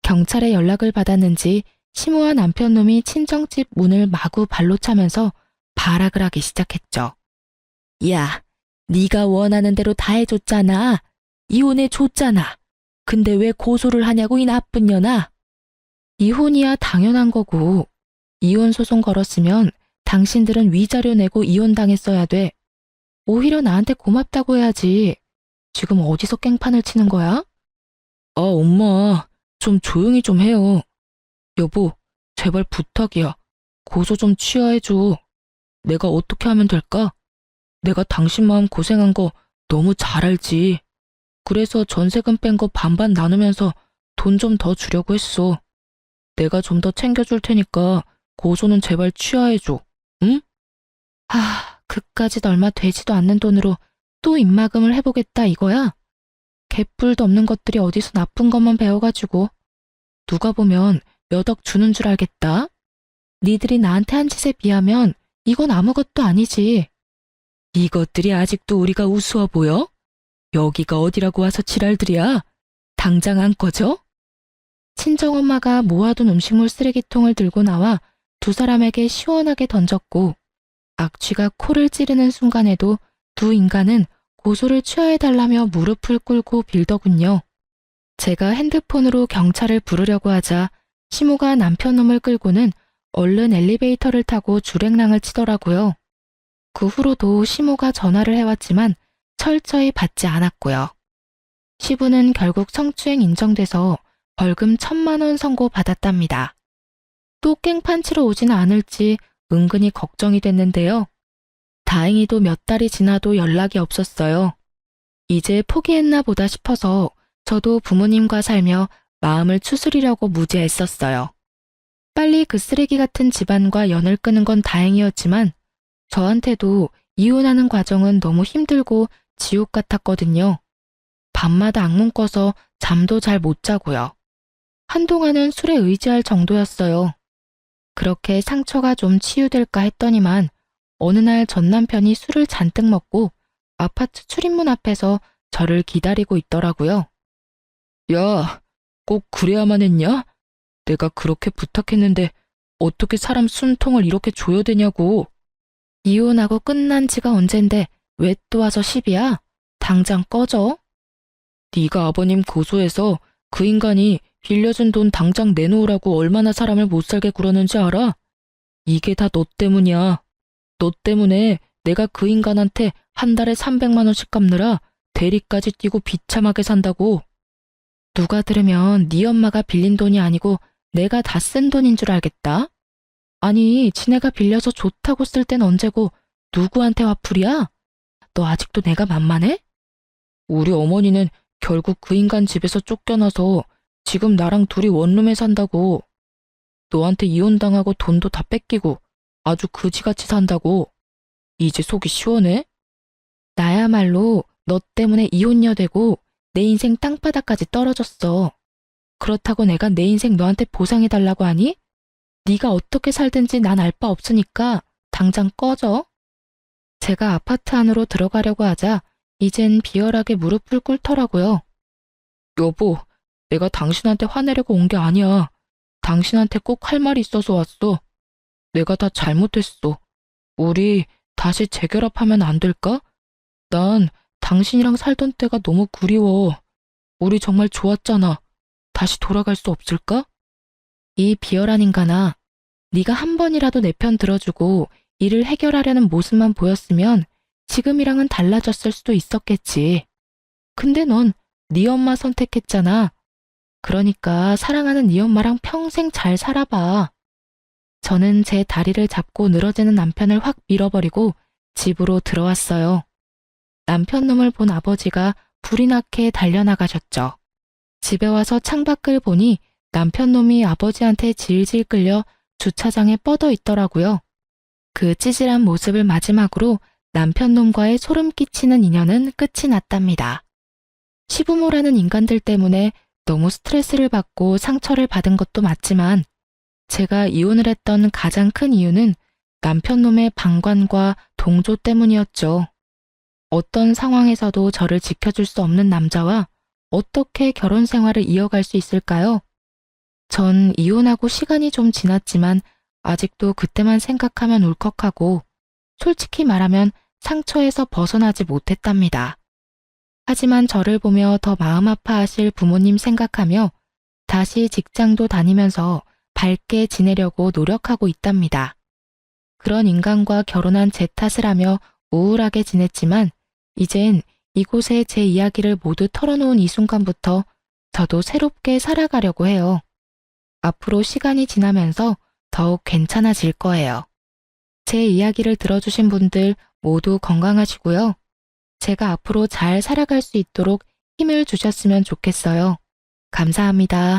경찰에 연락을 받았는지 시모와 남편 놈이 친정집 문을 마구 발로 차면서 발악을 하기 시작했죠. 야, 네가 원하는 대로 다 해줬잖아. 이혼해 줬잖아. 근데 왜 고소를 하냐고 이 나쁜 년아. 이혼이야 당연한 거고 이혼 소송 걸었으면 당신들은 위자료 내고 이혼당했어야 돼. 오히려 나한테 고맙다고 해야지. 지금 어디서 깽판을 치는 거야? 아, 엄마, 좀 조용히 좀 해요. 여보, 제발 부탁이야. 고소 좀 취하해줘. 내가 어떻게 하면 될까? 내가 당신 마음 고생한 거 너무 잘 알지. 그래서 전세금 뺀 거 반반 나누면서 돈 좀 더 주려고 했어. 내가 좀 더 챙겨줄 테니까 고소는 제발 취하해줘. 응? 그까짓 얼마 되지도 않는 돈으로 또 입막음을 해보겠다 이거야? 개뿔도 없는 것들이 어디서 나쁜 것만 배워가지고 누가 보면 몇 억 주는 줄 알겠다. 니들이 나한테 한 짓에 비하면 이건 아무것도 아니지. 이것들이 아직도 우리가 우스워 보여? 여기가 어디라고 와서 지랄들이야? 당장 안 꺼져? 친정엄마가 모아둔 음식물 쓰레기통을 들고 나와 두 사람에게 시원하게 던졌고 악취가 코를 찌르는 순간에도 두 인간은 고소를 취하해달라며 무릎을 꿇고 빌더군요. 제가 핸드폰으로 경찰을 부르려고 하자 시모가 남편 놈을 끌고는 얼른 엘리베이터를 타고 줄행랑을 치더라고요. 그 후로도 시모가 전화를 해왔지만 철저히 받지 않았고요. 시부는 결국 성추행 인정돼서 벌금 1,000만 원 선고받았답니다. 또 깽판 치러 오지는 않을지 은근히 걱정이 됐는데요. 다행히도 몇 달이 지나도 연락이 없었어요. 이제 포기했나 보다 싶어서 저도 부모님과 살며 마음을 추스리려고 무지했었어요. 빨리 그 쓰레기 같은 집안과 연을 끄는 건 다행이었지만 저한테도 이혼하는 과정은 너무 힘들고 지옥 같았거든요. 밤마다 악몽 꿔서 잠도 잘 못 자고요. 한동안은 술에 의지할 정도였어요. 그렇게 상처가 좀 치유될까 했더니만 어느 날 전 남편이 술을 잔뜩 먹고 아파트 출입문 앞에서 저를 기다리고 있더라고요. 야, 꼭 그래야만 했냐? 내가 그렇게 부탁했는데 어떻게 사람 숨통을 이렇게 줘야 되냐고. 이혼하고 끝난 지가 언젠데 왜 또 와서 시비야? 당장 꺼져. 네가 아버님 고소해서 그 인간이 빌려준 돈 당장 내놓으라고 얼마나 사람을 못 살게 굴었는지 알아? 이게 다 너 때문이야. 너 때문에 내가 그 인간한테 한 달에 300만 원씩 갚느라 대리까지 뛰고 비참하게 산다고. 누가 들으면 네 엄마가 빌린 돈이 아니고 내가 다 쓴 돈인 줄 알겠다. 아니, 지네가 빌려서 좋다고 쓸 땐 언제고 누구한테 화풀이야? 너 아직도 내가 만만해? 우리 어머니는 결국 그 인간 집에서 쫓겨나서 지금 나랑 둘이 원룸에 산다고. 너한테 이혼당하고 돈도 다 뺏기고 아주 그지같이 산다고. 이제 속이 시원해? 나야말로 너 때문에 이혼녀 되고 내 인생 땅바닥까지 떨어졌어. 그렇다고 내가 내 인생 너한테 보상해달라고 하니? 네가 어떻게 살든지 난 알 바 없으니까 당장 꺼져. 제가 아파트 안으로 들어가려고 하자 이젠 비열하게 무릎을 꿇더라고요. 여보, 내가 당신한테 화내려고 온 게 아니야. 당신한테 꼭 할 말이 있어서 왔어. 내가 다 잘못했어. 우리 다시 재결합하면 안 될까? 난 당신이랑 살던 때가 너무 그리워. 우리 정말 좋았잖아. 다시 돌아갈 수 없을까? 이 비열한 인간아, 네가 한 번이라도 내 편 들어주고 일을 해결하려는 모습만 보였으면 지금이랑은 달라졌을 수도 있었겠지. 근데 넌 네 엄마 선택했잖아. 그러니까 사랑하는 네 엄마랑 평생 잘 살아봐. 저는 제 다리를 잡고 늘어지는 남편을 확 밀어버리고 집으로 들어왔어요. 남편 놈을 본 아버지가 불이 나게 달려나가셨죠. 집에 와서 창밖을 보니 남편 놈이 아버지한테 질질 끌려 주차장에 뻗어 있더라고요. 그 찌질한 모습을 마지막으로 남편 놈과의 소름 끼치는 인연은 끝이 났답니다. 시부모라는 인간들 때문에 너무 스트레스를 받고 상처를 받은 것도 맞지만 제가 이혼을 했던 가장 큰 이유는 남편 놈의 방관과 동조 때문이었죠. 어떤 상황에서도 저를 지켜줄 수 없는 남자와 어떻게 결혼 생활을 이어갈 수 있을까요? 전 이혼하고 시간이 좀 지났지만 아직도 그때만 생각하면 울컥하고 솔직히 말하면 상처에서 벗어나지 못했답니다. 하지만 저를 보며 더 마음 아파하실 부모님 생각하며 다시 직장도 다니면서 밝게 지내려고 노력하고 있답니다. 그런 인간과 결혼한 제 탓을 하며 우울하게 지냈지만 이젠 이곳에 제 이야기를 모두 털어놓은 이 순간부터 저도 새롭게 살아가려고 해요. 앞으로 시간이 지나면서 더욱 괜찮아질 거예요. 제 이야기를 들어주신 분들 모두 건강하시고요. 제가 앞으로 잘 살아갈 수 있도록 힘을 주셨으면 좋겠어요. 감사합니다.